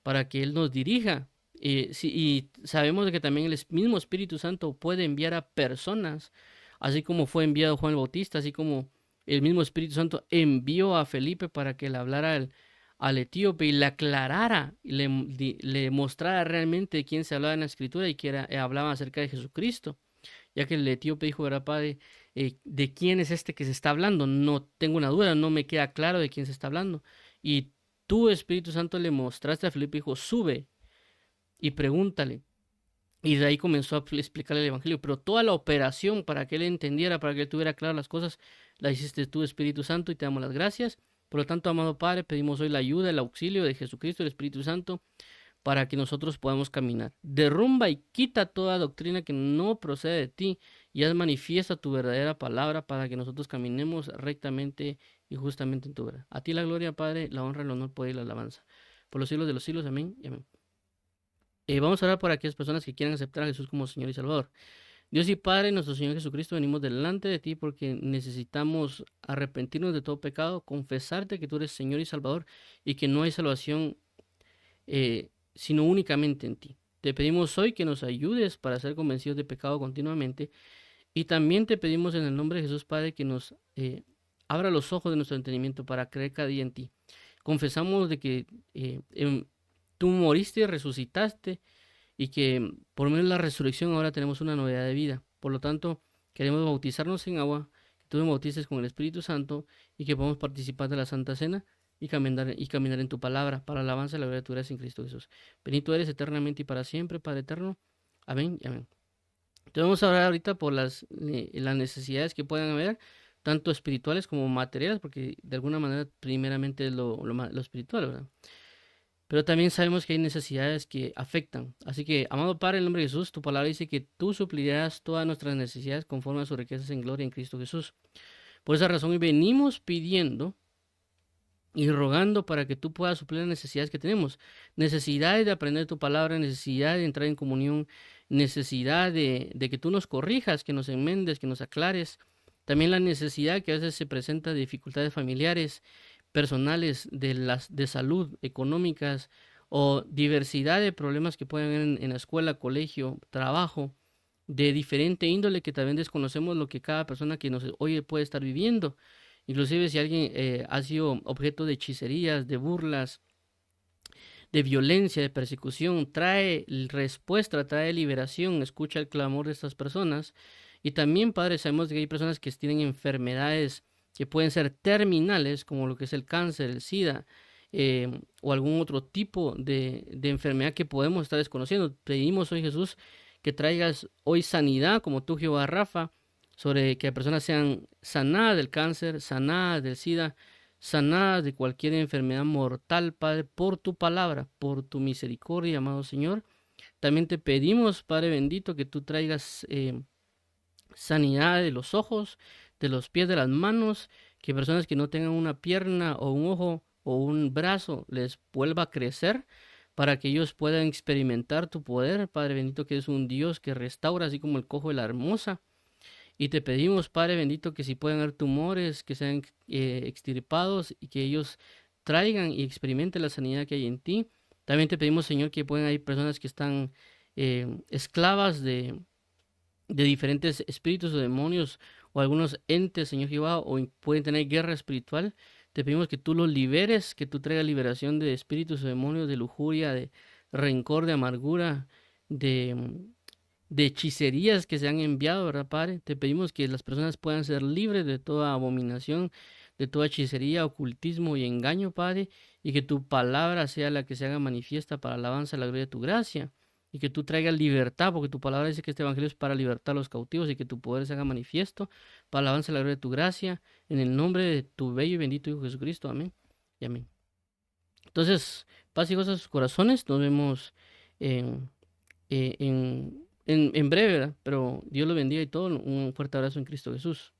para que Él nos dirija. Y sabemos de que también el mismo Espíritu Santo puede enviar a personas, así como fue enviado Juan el Bautista, así como el mismo Espíritu Santo envió a Felipe para que le hablara al etíope y le aclarara, y le mostrara realmente de quién se hablaba en la Escritura y que hablaba acerca de Jesucristo. Ya que el etíope dijo, ¿verdad, Padre? ¿De quién es este que se está hablando? No tengo una duda, no me queda claro de quién se está hablando. Y tú, Espíritu Santo, le mostraste a Felipe, dijo, sube y pregúntale. Y de ahí comenzó a explicarle el Evangelio. Pero toda la operación para que él entendiera, para que él tuviera claras las cosas, la hiciste tú, Espíritu Santo, y te damos las gracias. Por lo tanto, amado Padre, pedimos hoy la ayuda, el auxilio de Jesucristo, el Espíritu Santo, para que nosotros podamos caminar. Derrumba y quita toda doctrina que no procede de ti y haz manifiesta tu verdadera palabra para que nosotros caminemos rectamente y justamente en tu verdad. A ti la gloria, Padre, la honra, el honor, el poder y la alabanza. Por los siglos de los siglos. Amén y amén. Vamos a orar por aquellas personas que quieran aceptar a Jesús como Señor y Salvador. Dios y Padre, nuestro Señor Jesucristo, venimos delante de ti porque necesitamos arrepentirnos de todo pecado, confesarte que tú eres Señor y Salvador y que no hay salvación sino únicamente en ti. Te pedimos hoy que nos ayudes para ser convencidos de pecado continuamente y también te pedimos en el nombre de Jesús, Padre, que nos abra los ojos de nuestro entendimiento para creer cada día en ti. Confesamos de que tú moriste y resucitaste y que por medio de la resurrección ahora tenemos una novedad de vida. Por lo tanto, queremos bautizarnos en agua, que tú me bautices con el Espíritu Santo y que podamos participar de la Santa Cena y caminar en tu palabra para la alabanza y la gloria de tu gracia en Cristo Jesús. Bendito eres eternamente y para siempre, Padre eterno. Amén y amén. Entonces vamos a hablar ahorita por las necesidades que puedan haber, tanto espirituales como materiales, porque de alguna manera primeramente es lo espiritual, ¿verdad? Pero también sabemos que hay necesidades que afectan. Así que, amado Padre, en el nombre de Jesús, tu palabra dice que tú suplirás todas nuestras necesidades conforme a sus riquezas en gloria en Cristo Jesús. Por esa razón hoy venimos pidiendo y rogando para que tú puedas suplir las necesidades que tenemos. Necesidades de aprender tu palabra, necesidad de entrar en comunión, necesidad de que tú nos corrijas, que nos enmendes, que nos aclares. También la necesidad que a veces se presenta de dificultades familiares, personales, de salud, económicas o diversidad de problemas que pueden haber en la escuela, colegio, trabajo, de diferente índole que también desconocemos lo que cada persona que nos oye puede estar viviendo. Inclusive si alguien ha sido objeto de hechicerías, de burlas, de violencia, de persecución, trae respuesta, trae liberación, escucha el clamor de estas personas. Y también, Padre, sabemos que hay personas que tienen enfermedades que pueden ser terminales, como lo que es el cáncer, el SIDA, o algún otro tipo de enfermedad que podemos estar desconociendo. Pedimos hoy, Jesús, que traigas hoy sanidad, como tú, Jehová Rafa, sobre que las personas sean sanadas del cáncer, sanadas del SIDA, sanadas de cualquier enfermedad mortal, Padre, por tu palabra, por tu misericordia, amado Señor. También te pedimos, Padre bendito, que tú traigas sanidad de los ojos, de los pies, de las manos, que personas que no tengan una pierna o un ojo o un brazo les vuelva a crecer para que ellos puedan experimentar tu poder, Padre bendito, que es un Dios que restaura, así como el cojo de la hermosa. Y te pedimos, Padre bendito, que si pueden haber tumores, que sean extirpados y que ellos traigan y experimenten la sanidad que hay en ti. También te pedimos, Señor, que pueden haber personas que están esclavas de diferentes espíritus o demonios o algunos entes, Señor Jehová, o pueden tener guerra espiritual. Te pedimos que tú los liberes, que tú traigas liberación de espíritus o demonios, de lujuria, de rencor, de amargura, de de hechicerías que se han enviado, ¿verdad, Padre? Te pedimos que las personas puedan ser libres de toda abominación, de toda hechicería, ocultismo y engaño, Padre, y que tu palabra sea la que se haga manifiesta para alabanza a la gloria de tu gracia, y que tú traigas libertad, porque tu palabra dice que este evangelio es para libertar a los cautivos y que tu poder se haga manifiesto para alabanza a la gloria de tu gracia, en el nombre de tu bello y bendito Hijo Jesucristo. Amén. Y amén. Entonces, paz y gozo a sus corazones. Nos vemos en, en breve, ¿verdad? Pero Dios lo bendiga y todo. Un fuerte abrazo en Cristo Jesús.